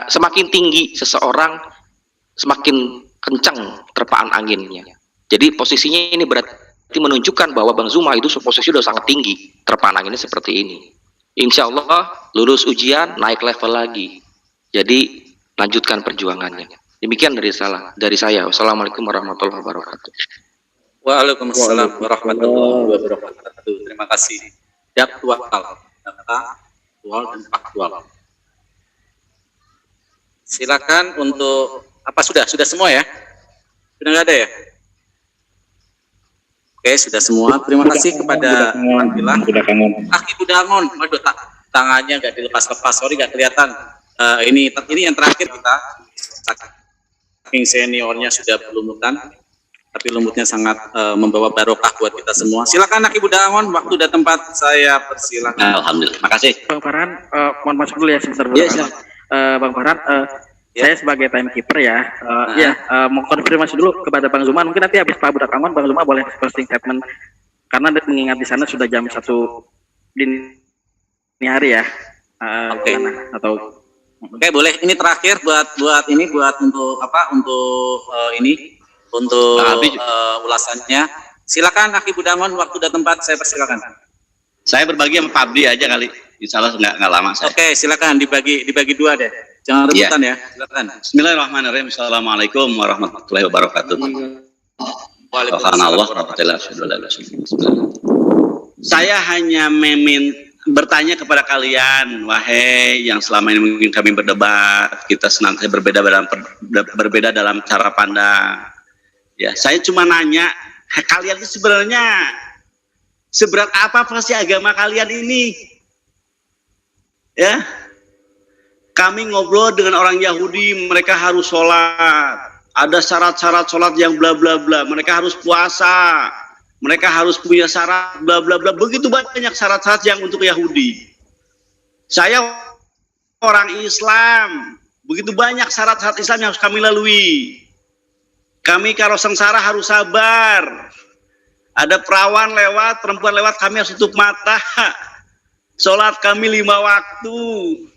semakin tinggi seseorang, semakin kencang terpaan anginnya. Jadi posisinya ini berarti menunjukkan bahwa Bang Zuma itu posisi sudah sangat tinggi, terpaan anginnya seperti ini. Insya Allah lulus ujian, naik level lagi. Jadi lanjutkan perjuangannya. Demikian dari saya. Wassalamualaikum warahmatullahi wabarakatuh. Waalaikumsalam warahmatullahi wabarakatuh. Terima kasih. Aktual, data aktual dan faktual. Silakan untuk sudah semua ya? Sudah nggak ada ya? Oke, sudah semua. Terima kasih kepada Aki Budangon. Waduh, tangannya nggak dilepas-lepas. Sorry nggak kelihatan. Ini yang terakhir kita. Saking seniornya sudah berlumutan, tapi lumutnya sangat membawa barokah buat kita semua. Silakan Aki Budangon, waktu dan tempat saya persilakan. Alhamdulillah. Terima kasih. Bang Farhan, mohon masuk dulu ya sebentar. Bang Farhan, saya sebagai timekeeper ya, mau konfirmasi dulu kepada Bang Zuma. Mungkin nanti habis Pak Budangon, Bang Zuma boleh closing statement, karena mengingat di sana sudah jam 1 dini hari ya. Oke, boleh. Ini terakhir buat ulasannya. Silakan Aki Budangon, waktu dan tempat saya persilakan. Saya berbagi sama Pak Abdi aja kali. Insya Allah nggak lama saya. Oke, silakan dibagi dua deh. Jangan rebutan ya. Silakan. Bismillahirrahmanirrahim. Assalamualaikum warahmatullahi wabarakatuh. Waalaikumsalam. Saya hanya bertanya kepada kalian, wahai yang selama ini mungkin kami berdebat, kita senantiasa berbeda dalam cara pandang. Ya, saya cuma nanya, kalian itu sebenarnya seberat apa sih agama kalian ini? Ya, kami ngobrol dengan orang Yahudi, mereka harus sholat, ada syarat-syarat sholat yang bla bla bla, mereka harus puasa, mereka harus punya syarat bla bla bla, begitu banyak syarat-syarat yang untuk Yahudi. Saya orang Islam, begitu banyak syarat-syarat Islam yang harus kami lalui. Kami kalau sengsara harus sabar. Ada perawan lewat, perempuan lewat, kami harus tutup mata. Sholat kami 5 waktu.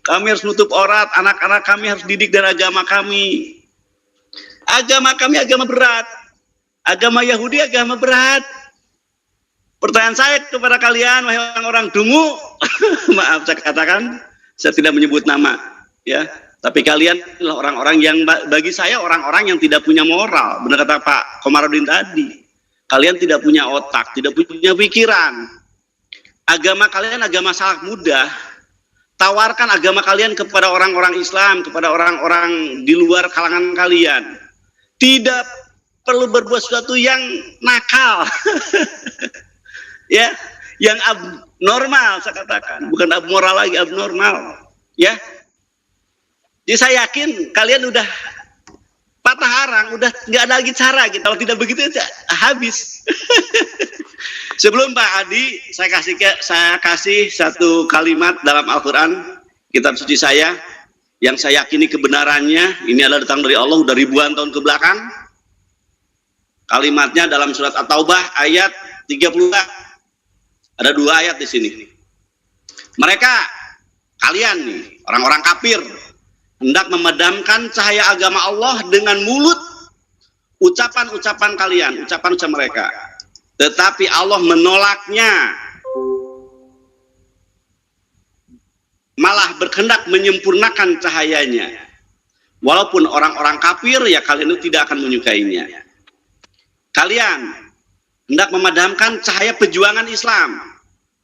Kami harus nutup aurat. Anak-anak kami harus didik dan agama kami. Agama kami agama berat. Agama Yahudi agama berat. Pertanyaan saya kepada kalian, wahai orang-orang dungu, maaf saya katakan, saya tidak menyebut nama, ya. Tapi kalian adalah orang-orang yang bagi saya orang-orang yang tidak punya moral. Benar kata Pak Komarudin tadi. Kalian tidak punya otak, tidak punya pikiran. Agama kalian agama sangat mudah. Tawarkan agama kalian kepada orang-orang Islam, kepada orang-orang di luar kalangan kalian. Tidak perlu berbuat sesuatu yang nakal. Ya, yang abnormal saya katakan, bukan abmoral lagi, abnormal. Ya. Jadi saya yakin kalian udah patah arang, udah nggak ada lagi cara gitu. Kalau tidak begitu ya habis. Sebelum Pak Adi, saya kasih satu kalimat dalam Al-Quran, kitab suci saya, yang saya yakini kebenarannya. Ini adalah datang dari Allah udah ribuan tahun ke belakang. Kalimatnya dalam surat At-Taubah ayat 30. Ada 2 ayat di sini. Mereka, kalian nih, orang-orang kafir, hendak memadamkan cahaya agama Allah dengan mulut, ucapan-ucapan kalian, ucapan-ucapan mereka. Tetapi Allah menolaknya, malah berkehendak menyempurnakan cahayanya. Walaupun orang-orang kafir, ya kalian itu tidak akan menyukainya. Kalian hendak memadamkan cahaya perjuangan Islam.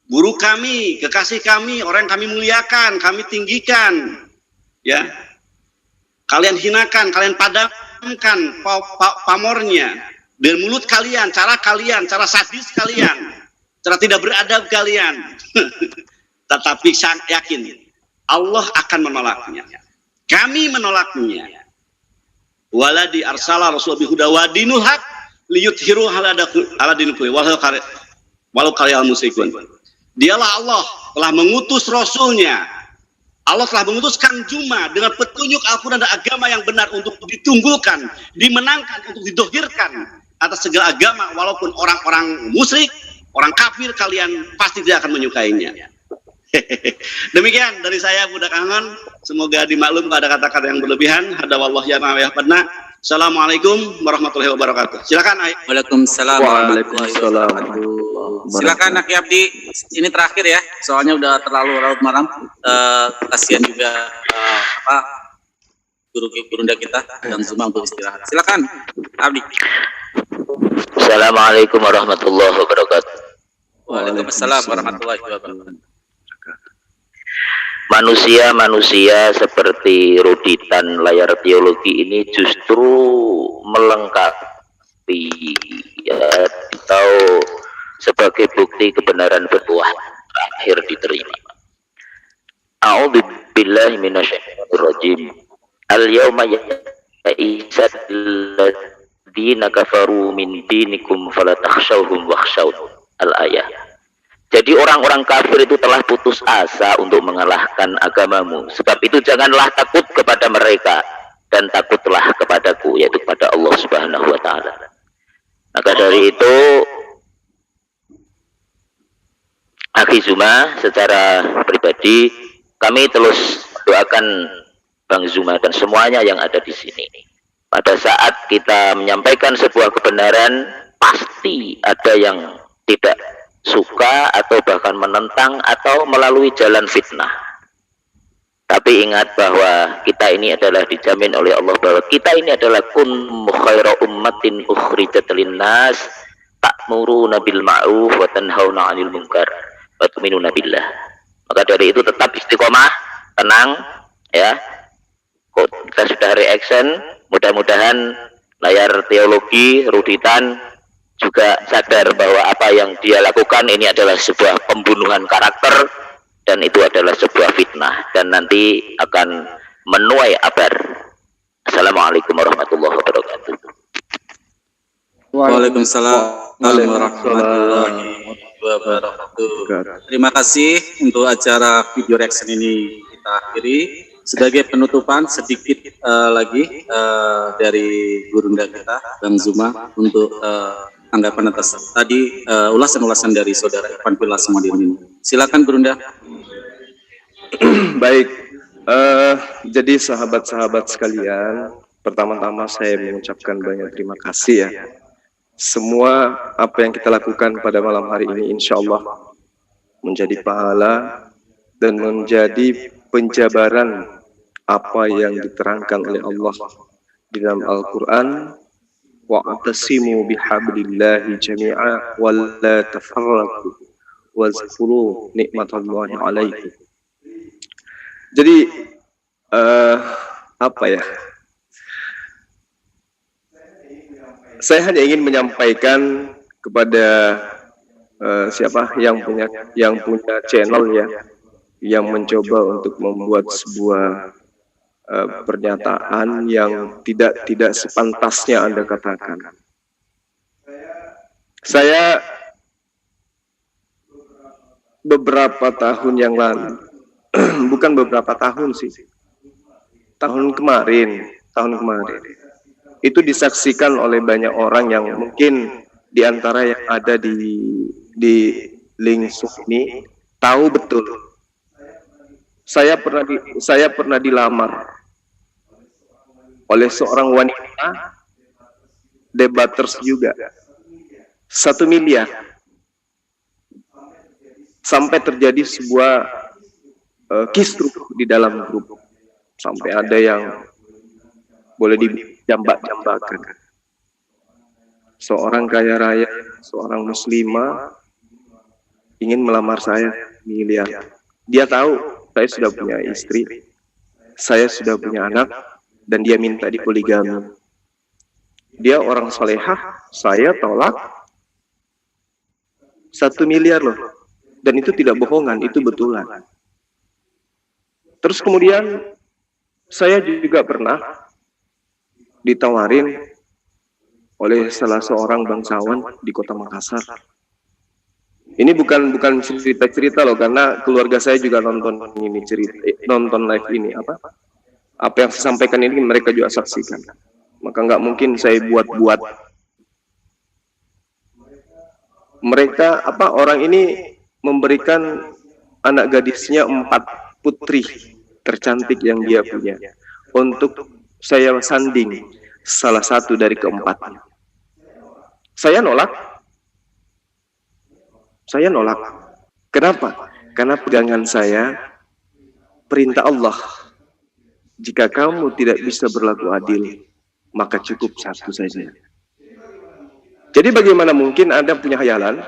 Guru kami, kekasih kami, orang yang kami muliakan, kami tinggikan. Ya. Kalian hinakan, kalian padamkan pamornya dengan mulut kalian, cara sadis kalian, cara tidak beradab kalian. Tetapi saya yakin Allah akan menolaknya. Kami menolaknya. Waladi arsala rasul bihuda wa dinul haq liyuthiru ala dinil kulli walau karihal musyrikun. Dialah Allah telah mengutus rasulnya. Allah telah mengutuskan Juma dengan petunjuk Al-Quran dan agama yang benar untuk ditunggulkan, dimenangkan, untuk didohirkan atas segala agama, walaupun orang-orang musyrik, orang kafir, kalian pasti tidak akan menyukainya. Demikian dari saya Budak Angon, semoga dimaklum kalau ada kata-kata yang berlebihan. Hada wallahu ya ma yahfadna. Assalamualaikum warahmatullahi wabarakatuh. Silakan. Waalaikumsalam warahmatullahi wabarakatuh. Silakan Aki Abdi, ini terakhir ya, soalnya udah terlalu larut malam. Kasihan juga guru-gurunda kita yang semua untuk istirahat. Silakan Abdi. Assalamualaikum warahmatullahi wabarakatuh. Waalaikumsalam warahmatullahi wabarakatuh. Manusia-manusia seperti ruditan layar teologi ini justru melengkapi atau sebagai bukti kebenaran berbuah akhir diterima. A'udzubillahi minasyaitonir rajim. Al-yauma ya'isat alladziina kafaru min dinikum fala takhshawhum wakhshawun. Al-ayah. Jadi orang-orang kafir itu telah putus asa untuk mengalahkan agamamu. Sebab itu janganlah takut kepada mereka dan takutlah kepadaku, yaitu kepada Allah Subhanahu wa taala. Maka dari itu Akhi Zuma secara pribadi kami terus doakan Bang Zuma dan semuanya yang ada di sini. Pada saat kita menyampaikan sebuah kebenaran, pasti ada yang tidak suka atau bahkan menentang atau melalui jalan fitnah. Tapi ingat bahwa kita ini adalah dijamin oleh Allah bahwa kita ini adalah kuntum khaira ummatin ukhrijat linnas ta'muruna bil ma'ruf wa tanhauna 'anil munkar wa tu'minuna billah. Maka dari itu tetap istiqomah, tenang ya. Kita sudah reaction, mudah-mudahan layar teologi ruditan juga sadar bahwa apa yang dia lakukan ini adalah sebuah pembunuhan karakter dan itu adalah sebuah fitnah dan nanti akan menuai abar. Assalamualaikum warahmatullahi wabarakatuh. Waalaikumsalam warahmatullahi wabarakatuh. Terima kasih untuk acara video reaction ini kita akhiri. Sebagai penutupan sedikit lagi dari gurunda kita Bang Zuma untuk tanggapan atas tadi ulasan-ulasan dari saudara Irfan Pila Samadin ini. Silakan Gurunda. Baik, jadi sahabat-sahabat sekalian, pertama-tama saya mengucapkan banyak terima kasih ya. Semua apa yang kita lakukan pada malam hari ini insya Allah menjadi pahala dan menjadi penjabaran apa yang diterangkan oleh Allah di dalam Al-Quran. Wa'tasimu bihablillahi jami'a wa la tafarraqu wazkuru nikmatallahi alaikum. Jadi apa ya? Saya hanya ingin menyampaikan kepada siapa yang punya channel ya, yang mencoba untuk membuat sebuah pernyataan yang tidak sepantasnya Anda katakan. Saya beberapa tahun yang lalu, bukan beberapa tahun sih, tahun kemarin, itu disaksikan oleh banyak orang yang mungkin diantara yang ada di link ini tahu betul. Saya pernah dilamar oleh seorang wanita debaters juga, 1 miliar, sampai terjadi sebuah kisruh di dalam grup, sampai ada yang boleh dijambak-jambakan. Seorang kaya raya, seorang muslimah ingin melamar saya miliar. Dia tahu saya sudah punya istri, saya sudah punya anak, dan dia minta dipoligami. Dia orang salehah, saya tolak. 1 miliar loh, dan itu tidak bohongan, itu betulan. Terus kemudian saya juga pernah ditawarin oleh salah seorang bangsawan di kota Makassar. Ini bukan cerita-cerita loh, karena keluarga saya juga nonton live ini. Apa yang saya sampaikan ini mereka juga saksikan. Maka nggak mungkin saya buat-buat. Mereka orang ini memberikan anak gadisnya 4 putri tercantik yang dia punya untuk saya sanding salah satu dari keempatnya. Saya nolak. Kenapa? Karena pegangan saya perintah Allah. Jika kamu tidak bisa berlaku adil, maka cukup 1 saja. Jadi bagaimana mungkin Anda punya khayalan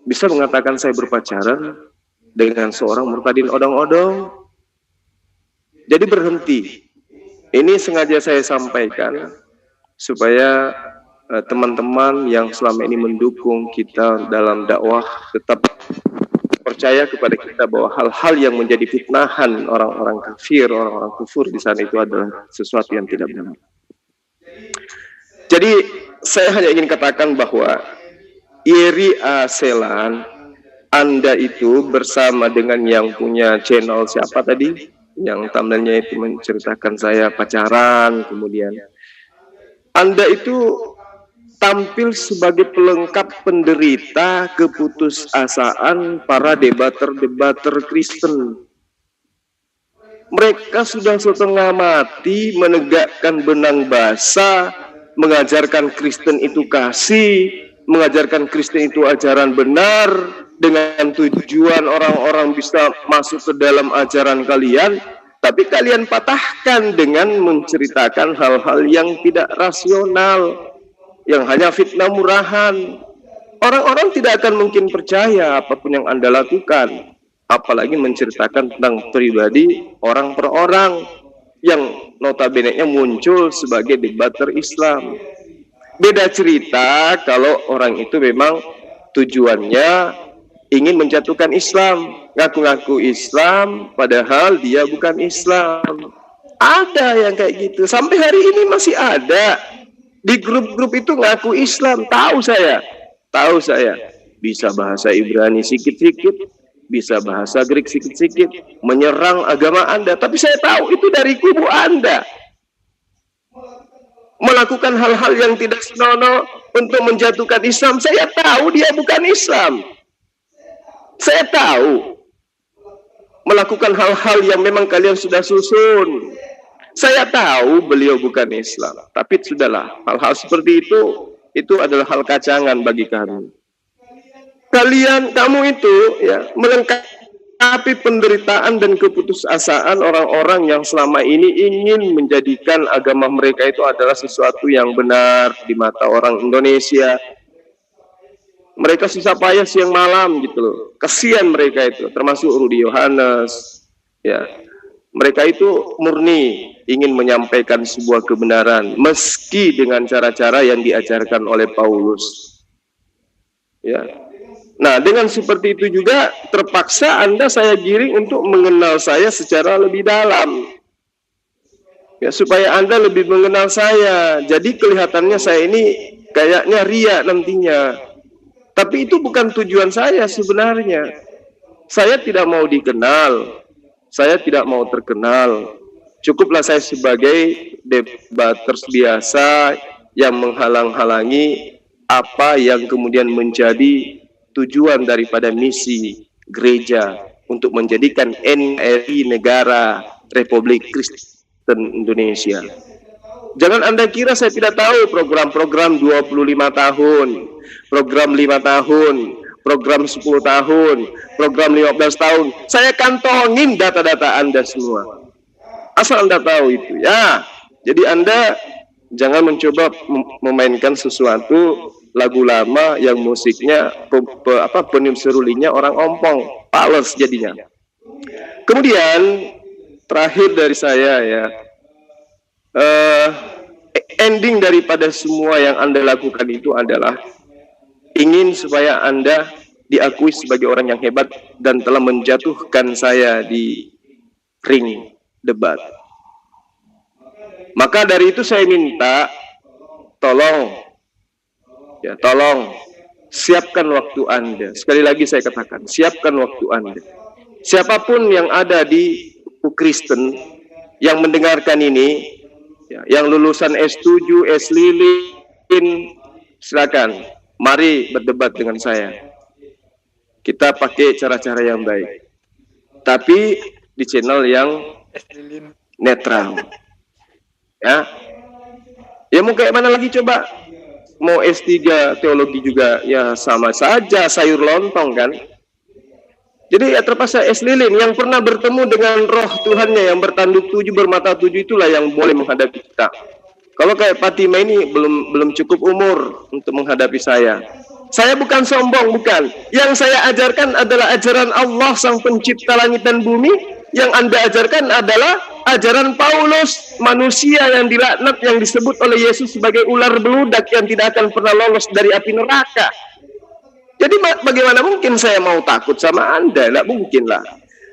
bisa mengatakan saya berpacaran dengan seorang murtadin odong-odong? Jadi berhenti. Ini sengaja saya sampaikan supaya teman-teman yang selama ini mendukung kita dalam dakwah tetap percaya kepada kita bahwa hal-hal yang menjadi fitnahan orang-orang kafir, orang-orang kufur di sana itu adalah sesuatu yang tidak benar. Jadi saya hanya ingin katakan bahwa Yeri Aselan, Anda itu bersama dengan yang punya channel siapa tadi, yang thumbnailnya itu menceritakan saya pacaran, kemudian Anda itu tampil sebagai pelengkap penderita keputusasaan para debater-debater Kristen. Mereka sudah setengah mati menegakkan benang basah, mengajarkan Kristen itu kasih, mengajarkan Kristen itu ajaran benar, dengan tujuan orang-orang bisa masuk ke dalam ajaran kalian, tapi kalian patahkan dengan menceritakan hal-hal yang tidak rasional, yang hanya fitnah murahan. Orang-orang tidak akan mungkin percaya apapun yang Anda lakukan, apalagi menceritakan tentang pribadi orang per orang yang notabene-nya muncul sebagai debater Islam. Beda cerita kalau orang itu memang tujuannya ingin menjatuhkan Islam, ngaku-ngaku Islam padahal dia bukan Islam. Ada yang kayak gitu, sampai hari ini masih ada. Di grup-grup itu ngaku Islam, tahu saya bisa bahasa Ibrani sikit-sikit, bisa bahasa Greek sikit-sikit, menyerang agama Anda, tapi saya tahu itu dari kubu Anda. Melakukan hal-hal yang tidak senonoh untuk menjatuhkan Islam, saya tahu dia bukan Islam. Saya tahu. melakukan hal-hal yang memang kalian sudah susun. Saya tahu beliau bukan Islam, tapi sudahlah, hal-hal seperti itu adalah hal kacangan bagi kami. Kamu itu ya melengkapi penderitaan dan keputusasaan orang-orang yang selama ini ingin menjadikan agama mereka itu adalah sesuatu yang benar di mata orang Indonesia. Mereka susah payah siang malam gitu loh. Kasihan mereka itu, termasuk Rudi Yohanes. Ya, mereka itu murni ingin menyampaikan sebuah kebenaran meski dengan cara-cara yang diajarkan oleh Paulus. Ya. Nah, dengan seperti itu juga terpaksa saya giring untuk mengenal saya secara lebih dalam. Ya, supaya Anda lebih mengenal saya. Jadi kelihatannya saya ini kayaknya ria nantinya. Tapi itu bukan tujuan saya sebenarnya. Saya tidak mau dikenal. Saya tidak mau terkenal. Cukuplah saya sebagai debater biasa yang menghalang-halangi apa yang kemudian menjadi tujuan daripada misi gereja untuk menjadikan NRI negara Republik Kristen Indonesia. Jangan Anda kira saya tidak tahu program-program 25 tahun, program 5 tahun, program 10 tahun, program 15 tahun. Saya kantongin data-data Anda semua. Asal Anda tahu itu ya. Jadi Anda jangan mencoba memainkan sesuatu lagu lama yang musiknya penim serulinya orang ompong, pales jadinya. Kemudian terakhir dari saya ya, ending daripada semua yang Anda lakukan itu adalah ingin supaya Anda diakui sebagai orang yang hebat dan telah menjatuhkan saya di ring debat. Maka dari itu saya minta tolong siapkan waktu Anda. Sekali lagi saya katakan, siapkan waktu Anda. Siapapun yang ada di Kristen yang mendengarkan ini, ya, yang lulusan S7, S-Lilin, silakan, mari berdebat dengan saya. Kita pakai cara-cara yang baik. Tapi di channel yang netral. Ya mau kayak mana lagi coba? Mau S3 teologi juga ya sama saja, sayur lontong kan. Jadi ya terpaksa S-Lilin yang pernah bertemu dengan roh Tuhannya yang bertanduk 7 bermata 7 itulah yang boleh menghadapi kita. Kalau kayak Fatima ini belum cukup umur untuk menghadapi saya. Saya bukan sombong, bukan. Yang saya ajarkan adalah ajaran Allah sang pencipta langit dan bumi. Yang Anda ajarkan adalah ajaran Paulus, manusia yang dilaknat, yang disebut oleh Yesus sebagai ular beludak yang tidak akan pernah lolos dari api neraka. Jadi bagaimana mungkin saya mau takut sama Anda? Tidak mungkin lah.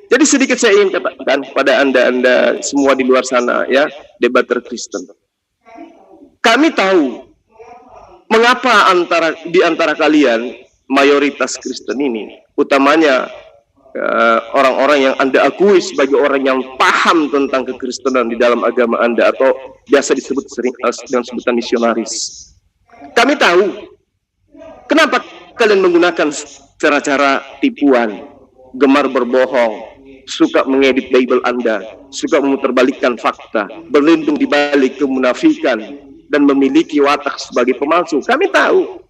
Jadi sedikit saya ingin katakan kepada Anda semua di luar sana ya, debater Kristen. Kami tahu mengapa di antara kalian mayoritas Kristen ini, utamanya orang-orang yang Anda akui sebagai orang yang paham tentang kekristenan di dalam agama Anda atau biasa disebut sering dengan sebutan misionaris. Kami tahu kenapa kalian menggunakan cara-cara tipuan, gemar berbohong, suka mengedit Bible Anda, suka memutarbalikkan fakta, berlindung di balik kemunafikan dan memiliki watak sebagai pemalsu. Kami tahu.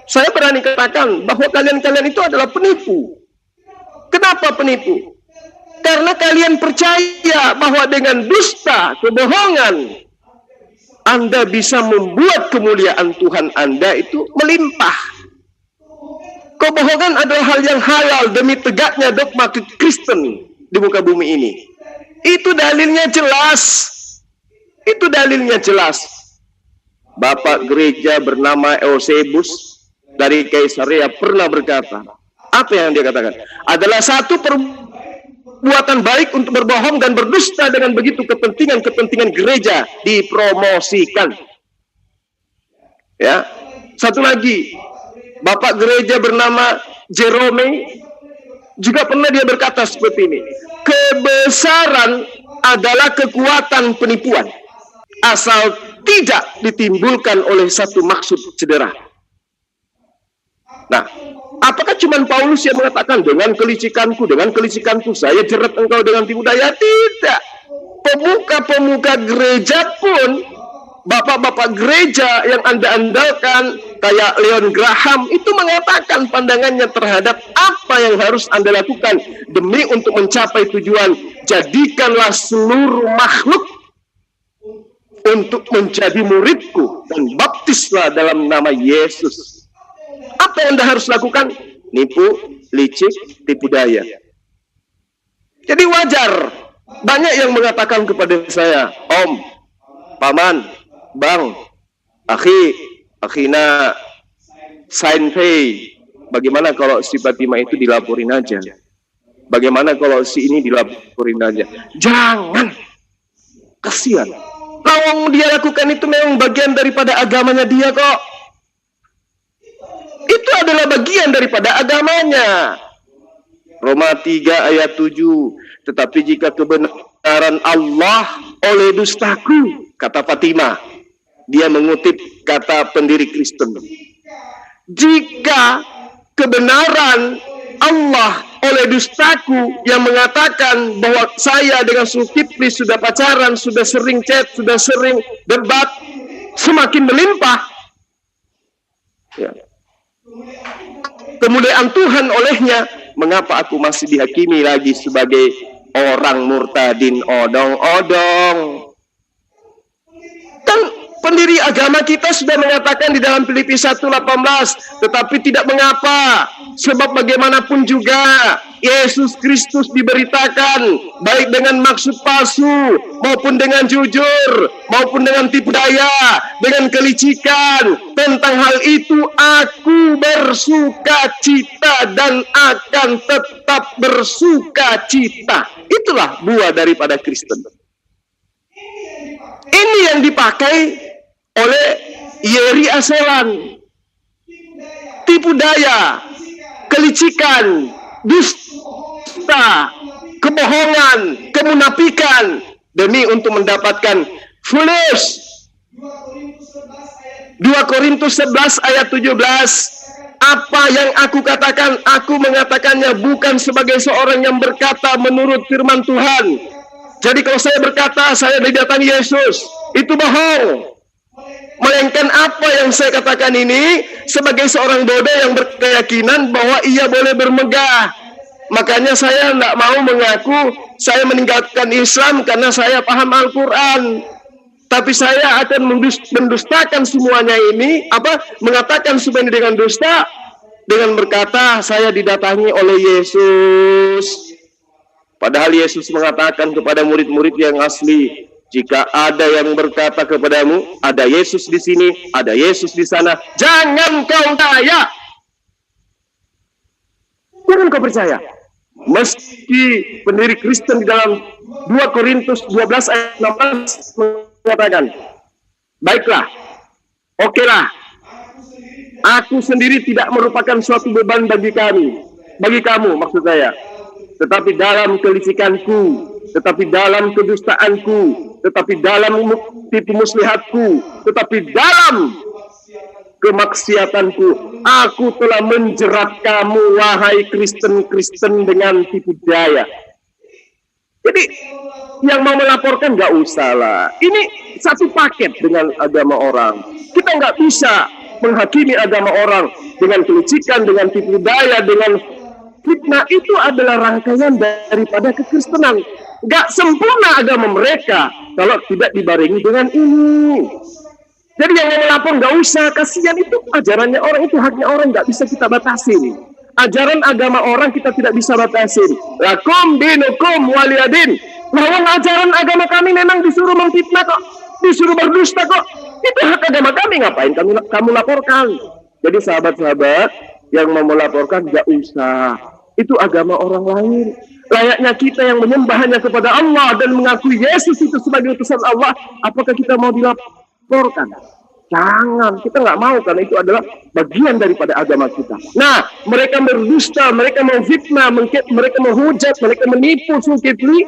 Saya berani katakan bahwa kalian-kalian itu adalah penipu. Kenapa penipu? Karena kalian percaya bahwa dengan dusta, kebohongan, Anda bisa membuat kemuliaan Tuhan Anda itu melimpah. Kebohongan adalah hal yang halal demi tegaknya dogma Kristen di muka bumi ini. Itu dalilnya jelas. Itu dalilnya jelas. Bapak gereja bernama Eusebius dari Kaisarea pernah berkata, apa yang dia katakan? Adalah satu perbuatan baik untuk berbohong dan berdusta, dengan begitu kepentingan gereja dipromosikan. Ya, satu lagi, Bapak gereja bernama Jerome juga pernah dia berkata seperti ini. Kebesaran adalah kekuatan penipuan, asal tidak ditimbulkan oleh satu maksud cedera. Nah, apakah cuma Paulus yang mengatakan dengan kelicikanku saya jerat engkau dengan tipu daya? Tidak. Pemuka-pemuka gereja pun, bapak-bapak gereja yang Anda andalkan, kayak Leon Graham, itu mengatakan pandangannya terhadap apa yang harus Anda lakukan demi untuk mencapai tujuan. Jadikanlah seluruh makhluk untuk menjadi muridku dan baptislah dalam nama Yesus. Apa yang Anda harus lakukan? Nipu, licik, tipu daya. Jadi wajar banyak yang mengatakan kepada saya, Om, Paman, Bang, Akhina, sign pay. Bagaimana kalau si Fatimah itu dilaporin aja? Bagaimana kalau si ini dilaporin aja? Jangan. Kasihan. Kalau dia lakukan itu memang bagian daripada agamanya dia kok. Itu adalah bagian daripada agamanya. Roma 3 ayat 7. Tetapi jika kebenaran Allah oleh dustaku, kata Fatimah. Dia mengutip kata pendiri Kristen. Jika kebenaran Allah oleh dustaku yang mengatakan bahwa saya dengan Zulkifli sudah pacaran, sudah sering chat, sudah sering debat, semakin melimpah. Ya. Kemuliaan Tuhan olehnya, mengapa aku masih dihakimi lagi sebagai orang murtadin odong-odong? Kan pendiri agama kita sudah mengatakan di dalam Filipi 1:18, tetapi tidak mengapa, sebab bagaimanapun juga Yesus Kristus diberitakan baik dengan maksud palsu maupun dengan jujur maupun dengan tipu daya, dengan kelicikan. Tentang hal itu aku bersuka cita dan akan tetap bersuka cita. Itulah buah daripada Kristen. Ini yang dipakai oleh Yeri Aselan. Tipu daya, kelicikan, dusta, kebohongan, kemunafikan demi untuk mendapatkan foolish. 2 Korintus 11 ayat 17. Apa yang aku katakan, aku mengatakannya bukan sebagai seorang yang berkata menurut firman Tuhan. Jadi kalau saya berkata saya didatangi Yesus, itu bohong. Melainkan apa yang saya katakan ini sebagai seorang bodoh yang berkeyakinan bahwa ia boleh bermegah. Makanya saya tidak mau mengaku saya meninggalkan Islam karena saya paham Al-Quran. Tapi saya akan mendustakan semuanya ini, mengatakan semua ini dengan dusta, dengan berkata saya didatangi oleh Yesus. Padahal Yesus mengatakan kepada murid-murid yang asli, jika ada yang berkata kepadamu, ada Yesus di sini, ada Yesus di sana, jangan kau percaya. Jangan kau percaya. Meski pendiri Kristen di dalam 2 Korintus 12 ayat 16 mengatakan, baiklah, okelah, aku sendiri tidak merupakan suatu beban bagi kamu maksud saya. Tetapi dalam kelicikanku, tetapi dalam kedustaanku, tetapi dalam tipu muslihatku, tetapi dalam kemaksiatanku, aku telah menjerat kamu, wahai Kristen-Kristen, dengan tipu daya. Jadi, yang mau melaporkan nggak usah lah. Ini satu paket dengan agama orang. Kita nggak bisa menghakimi agama orang dengan kelicikan, dengan tipu daya, dengan fitnah. Itu adalah rangkaian daripada kekristenan. Gak sempurna agama mereka kalau tidak dibarengi dengan ini. Jadi yang mau melapor gak usah, kasihan. Itu ajarannya orang, itu haknya orang, gak bisa kita batasin. Ajaran agama orang kita tidak bisa batasin. Lakum dinukum waliyadin. Bahwa ajaran agama kami memang disuruh memfitnah kok, disuruh berdusta kok. Itu hak agama kami, ngapain kamu laporkan? Jadi sahabat-sahabat yang mau melaporkan gak usah. Itu agama orang lain. Layaknya kita yang menyembah hanya kepada Allah dan mengakui Yesus itu sebagai utusan Allah, apakah kita mau dilaporkan? Jangan, kita nggak mau, karena itu adalah bagian daripada agama kita. Nah, mereka berdusta, mereka mau fitnah, mereka mau hujat, mereka menipu Zulkifli.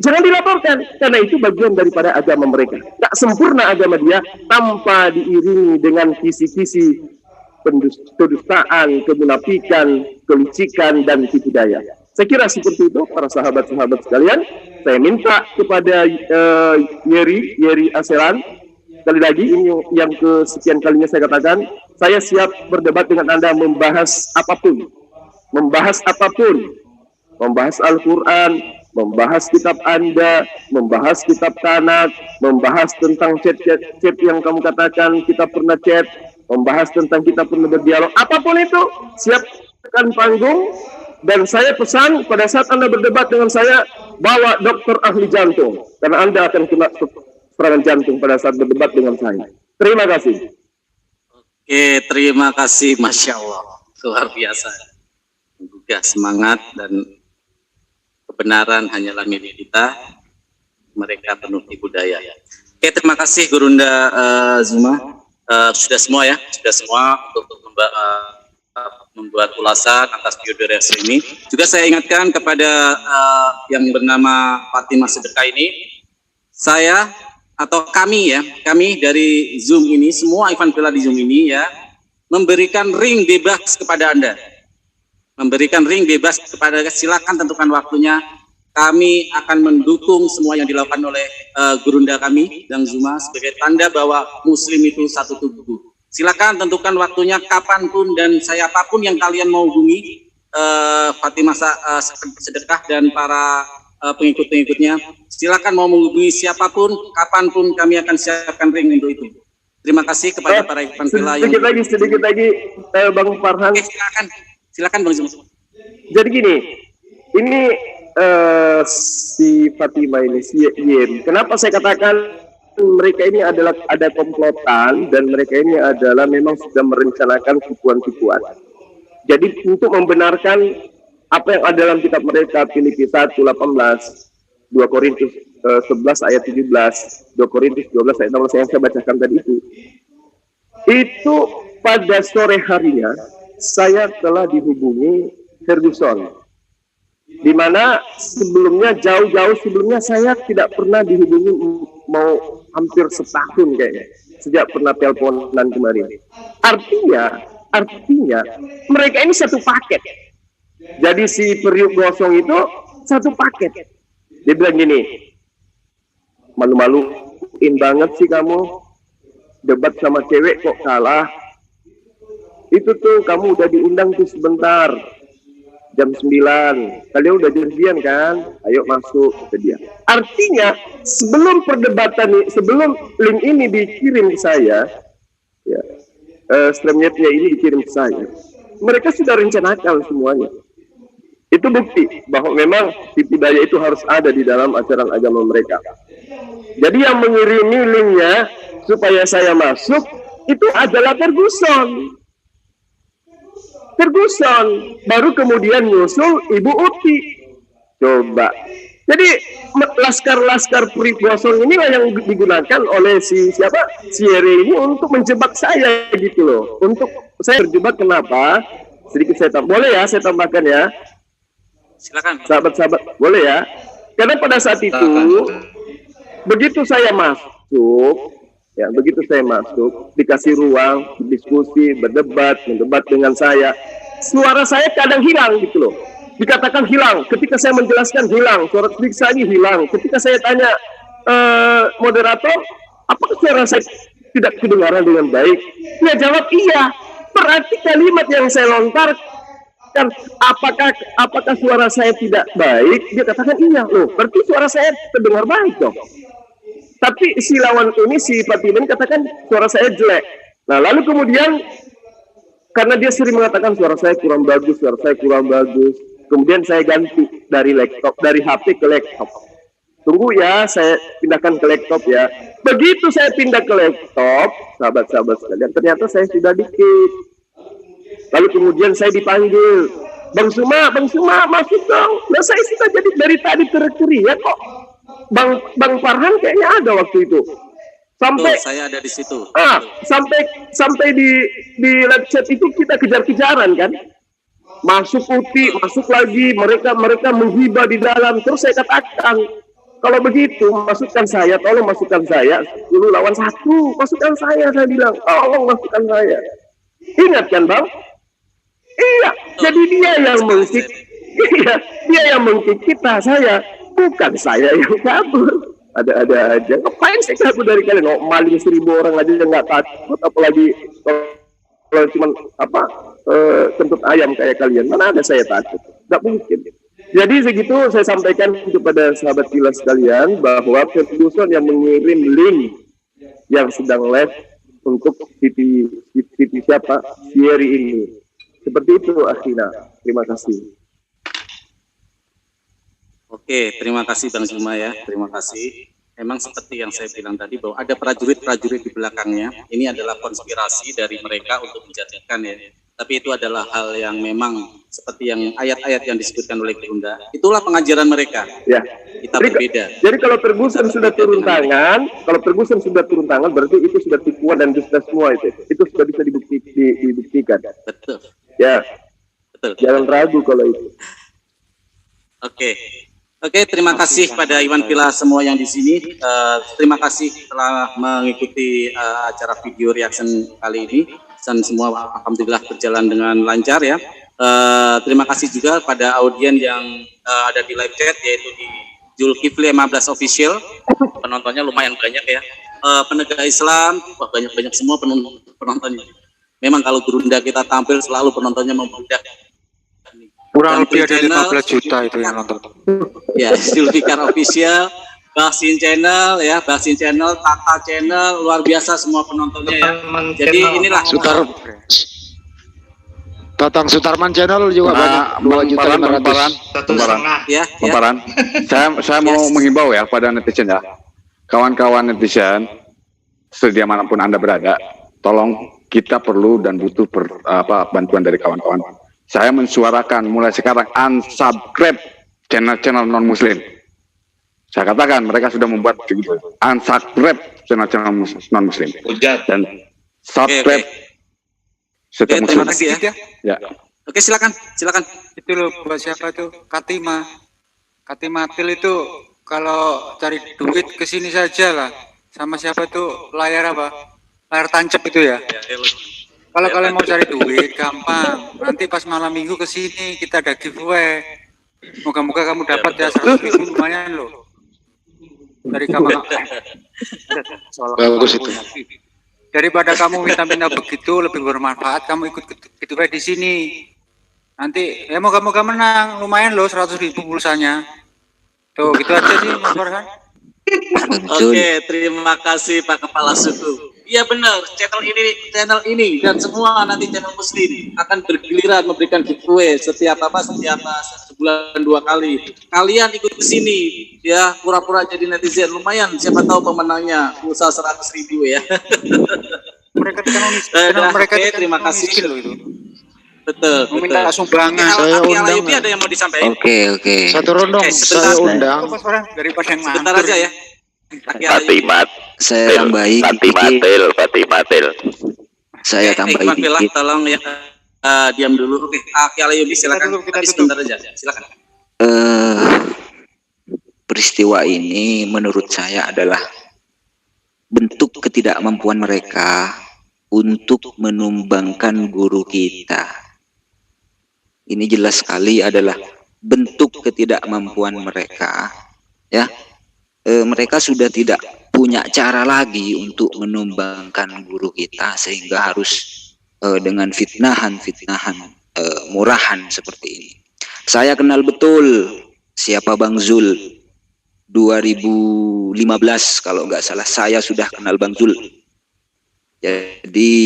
Jangan dilaporkan, karena itu bagian daripada agama mereka. Tak sempurna agama dia tanpa diiringi dengan kisi-kisi kedustaan, kemunafikan, kelicikan, dan tipu daya. Saya kira seperti itu para sahabat-sahabat sekalian. Saya minta kepada Yeri Aselan, sekali lagi ini yang kesekian kalinya saya katakan, saya siap berdebat dengan Anda, membahas apapun, membahas Al-Quran, membahas kitab Anda, membahas kitab Tanak, membahas tentang chat yang kamu katakan kita pernah chat, membahas tentang kita pernah berdialog, apapun itu, siapkan panggung. Dan saya pesan pada saat Anda berdebat dengan saya, bawa dokter ahli jantung, karena Anda akan kena serangan jantung pada saat berdebat dengan saya. Terima kasih. Oke, terima kasih, Masya Allah, luar biasa. Juga semangat dan kebenaran hanyalah milik kita, mereka penuh tipu daya. Oke, terima kasih Gurunda Zuma. Sudah semua ya, sudah semua untuk membuat ulasan atas video reaksi ini. Juga saya ingatkan kepada yang bernama Fatimah Sedekah ini, saya atau kami dari Zoom ini, semua Ivan Villa di Zoom ini ya, memberikan ring bebas kepada Anda. Memberikan ring bebas kepada Anda, silakan tentukan waktunya. Kami akan mendukung semua yang dilakukan oleh Gurunda kami dan Zuma sebagai tanda bahwa Muslim itu satu tubuh. Silakan tentukan waktunya kapanpun dan siapapun yang kalian mau hubungi Fatimah Sedekah dan para pengikut-pengikutnya. Silakan mau menghubungi siapapun, kapanpun kami akan siapkan ring untuk itu. Terima kasih kepada para Ivan Villa yang sedikit lagi Bang Farhan. Oke, silakan Bang Zuma. Jadi gini, ini si Fatimah ini, si Yeri. Kenapa saya katakan mereka ini adalah ada komplotan dan mereka ini adalah memang sudah merencanakan tipuan-tipuan. Jadi untuk membenarkan apa yang ada dalam kitab mereka, Filipi 1:18, 2 Korintus 11 ayat 17, 2 Korintus 12 ayat 16 yang saya bacakan tadi itu pada sore harinya saya telah dihubungi Ferguson, di mana sebelumnya jauh-jauh sebelumnya saya tidak pernah dihubungi, mau hampir setahun kayaknya sejak pernah teleponan kemarin. Artinya mereka ini satu paket. Jadi si Periuk Gosong itu satu paket. Dia bilang gini, malu-maluin banget sih kamu debat sama cewek kok kalah. Itu tuh kamu udah diundang tuh sebentar, jam 9, kalian udah janjian kan, ayo masuk ke dia. Artinya sebelum perdebatan ini, sebelum link ini dikirim ke saya ya, streamnya ini dikirim ke saya, mereka sudah rencanakan semuanya. Itu bukti bahwa memang tipu daya itu harus ada di dalam ajaran agama mereka. Jadi yang mengirimi linknya supaya saya masuk itu adalah Ferguson, baru kemudian nyusul Ibu Uti. Coba. Jadi laskar-laskar Periuk Gosong ini yang digunakan oleh si Yeri ini untuk menjebak saya gitu loh. Untuk saya terjebak kenapa? Sedikit saya boleh ya saya tambahkan ya. Silakan. Sahabat-sahabat, boleh ya? Karena pada saat itu begitu saya masuk, dikasih ruang diskusi, mendebat dengan saya, suara saya kadang hilang gitu loh. Dikatakan hilang, ketika saya menjelaskan hilang, suara saya hilang. Ketika saya tanya moderator, apakah suara saya tidak kedengaran dengan baik? Dia jawab iya. Berarti kalimat yang saya lontarkan, apakah suara saya tidak baik? Dia katakan iya. Loh, berarti suara saya terdengar baik dong. Tapi si lawan ini, si Fatimah katakan suara saya jelek. Nah, lalu kemudian karena dia sering mengatakan suara saya kurang bagus, kemudian saya ganti dari HP ke laptop. Tunggu ya, saya pindahkan ke laptop ya. Begitu saya pindah ke laptop, sahabat-sahabat sekalian, ternyata saya sudah dikit. Lalu kemudian saya dipanggil, Bang Suma, masuk dong. Nah, saya sudah jadi dari tadi teriak-teriak kok. Bang Farhan kayaknya ada waktu itu. Sampai saya ada di situ. Sampai di live chat itu kita kejar-kejaran kan. Masuk Uti, masuk lagi, mereka menghibah di dalam. Terus saya katakan, kalau begitu masukkan saya, tolong masukkan saya 10 lawan 1. Masukkan saya bilang, tolong masukkan saya. Ingat kan Bang? Iya, jadi dia yang mengkik. Iya, dia yang mengkik kita, saya. Bukan saya yang kabur. Ada aja. Ngapain saya kabur dari kalian? Oh, maling 1000 orang aja nggak takut, apalagi kalau cuma kentut ayam kayak kalian. Mana ada saya takut? Nggak mungkin. Jadi segitu saya sampaikan kepada sahabat Pilar sekalian bahwa Ferguson yang mengirim link yang sedang live untuk TV siapa? Sierry ini. Seperti itu Akhina. Terima kasih. Oke, terima kasih Bang Zuma ya. Terima kasih. Memang seperti yang saya bilang tadi bahwa ada prajurit-prajurit di belakangnya. Ini adalah konspirasi dari mereka untuk menjatuhkan ya. Tapi itu adalah hal yang memang seperti yang ayat-ayat yang disebutkan oleh Bunda. Itulah pengajaran mereka. Ya. Kita berbeda. Jadi kalau Ferguson sudah turun tangan, berarti itu sudah tipuan dan dusta semua itu. Itu sudah bisa dibuktikan. Betul. Ya. Betul. Jangan ragu kalau itu. Oke, terima kasih pada Iwan Pila semua yang di sini. Terima kasih telah mengikuti acara video reaction kali ini. Dan semua alhamdulillah berjalan dengan lancar ya. Terima kasih juga pada audien yang ada di live chat, yaitu di Zulkifli 15 Official. Penontonnya lumayan banyak ya. Penegak Islam, banyak semua penontonnya. Memang kalau Gurunda kita tampil selalu penontonnya membludak. Kurang lebih ada 15 juta itu yang nonton. Ya, Zulfikar Official, Baksin Channel ya, Baksin Channel, Tata Channel, luar biasa semua penontonnya ya. Jadi inilah Tatang Sutarman Channel juga banyak, 2.500.000. Ya. Saya mau menghimbau ya pada netizen ya, kawan-kawan netizen, sedia manapun Anda berada, tolong kita perlu dan butuh bantuan dari kawan-kawan. Saya mensuarakan mulai sekarang unsubscribe channel-channel non-muslim. Saya katakan mereka sudah membuat begitu. Unsubscribe channel-channel non-muslim. Dan subscribe setiap muslim. Terima kasih ya. Ya. Oke, silakan. Itu loh buat siapa tuh? Katimatil itu kalau cari duit ke sini saja lah. Sama siapa tuh? Layar tancap itu ya. Kalau kalian mau cari duit gampang. Nanti pas malam minggu ke sini kita ada giveaway. Moga-moga kamu dapat ya 100.000, lumayan loh. Dari kamu. Bagus itu. Daripada kamu minta-minta begitu, lebih bermanfaat kamu ikut giveaway di sini. Nanti ya moga-moga menang, lumayan loh 100.000 pulsanya. Tuh gitu aja sih Mas Farhan. Oke, terima kasih Pak Kepala Suku. Iya benar, channel ini dan semua nanti channel muslim akan bergiliran memberikan giveaway setiap sebulan 2 kali. Kalian ikut ke sini ya, pura-pura jadi netizen, lumayan siapa tahu pemenangnya usaha 100.000 ya. Mereka terima kasih. Betul. Meminta sumbangan. Saya undang. Ada yang mau disampaikan? Oke. Satu rondong. Saya undang. Daripada yang sebentar aja ya. Fatimat, saya tambahin Fatimatil. Saya tambahin dikit. Tolong ya, diam dulu. Oke, Aki Alayubi silakan. Tapi sebentar aja, silakan. Peristiwa ini menurut saya adalah bentuk ketidakmampuan mereka untuk menumbangkan guru kita. Ini jelas sekali adalah bentuk ketidakmampuan mereka, ya. Mereka sudah tidak punya cara lagi untuk menumbangkan guru kita, sehingga harus dengan fitnahan murahan seperti ini. Saya kenal betul siapa Bang Zul 2015 kalau nggak salah, saya sudah kenal Bang Zul. Jadi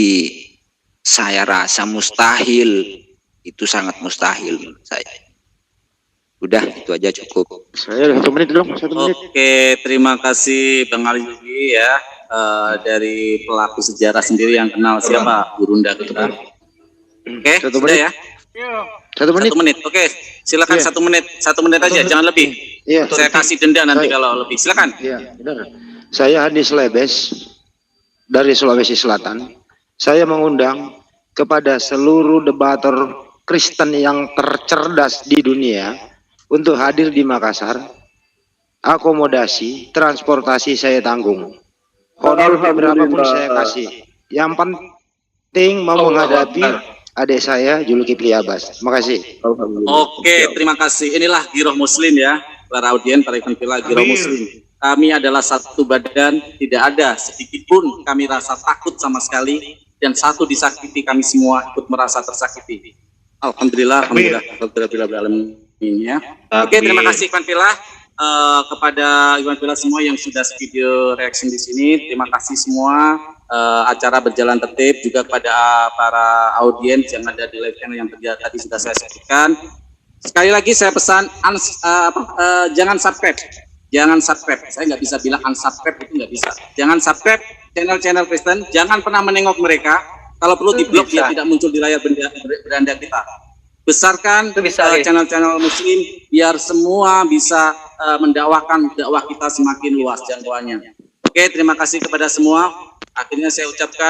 saya rasa mustahil, itu sangat mustahil menurut saya. Udah, itu aja cukup. Saya 1 menit dong, 1 menit. Oke, terima kasih Bang Ali Yubi ya, dari pelaku sejarah sendiri yang kenal siapa Gurunda kita. Oke, sudah ya. 1 menit. Oke, silakan 1 menit. 1 menit aja, jangan lebih. Iya. Saya kasih denda nanti kalau lebih. Silakan. Iya, benar. Saya Hadis Lebes dari Sulawesi Selatan. Saya mengundang kepada seluruh debater Kristen yang tercerdas di dunia untuk hadir di Makassar. Akomodasi, transportasi saya tanggung. Honor berapapun saya kasih. Yang penting penting mau menghadapi adik saya Zulkifli Abbas. Terima kasih. Oke, terima kasih. Inilah Giroh Muslim ya, para audien, para Ikhwan Fillah, Giroh Muslim. Kami adalah satu badan, tidak ada sedikit pun kami rasa takut sama sekali, dan satu disakiti, kami semua ikut merasa tersakiti. Alhamdulillah, alhamdulillah, ya. Oke, terima kasih Ikhwan Fillah. Kepada Ikhwan Fillah semua yang sudah video reaction di sini, terima kasih semua. Acara berjalan tertib, juga kepada para audiens yang ada di live channel yang tadi sudah saya sebutkan. Sekali lagi saya pesan jangan subscribe, saya nggak bisa bilang unsubscribe, itu nggak bisa. Jangan subscribe channel-channel Kristen, jangan pernah menengok mereka. Kalau perlu diblok biar tidak muncul di layar beranda kita. Besarkan channel-channel Muslim biar semua bisa mendakwakan dakwah kita semakin luas jangkauannya. Oke, terima kasih kepada semua. Akhirnya saya ucapkan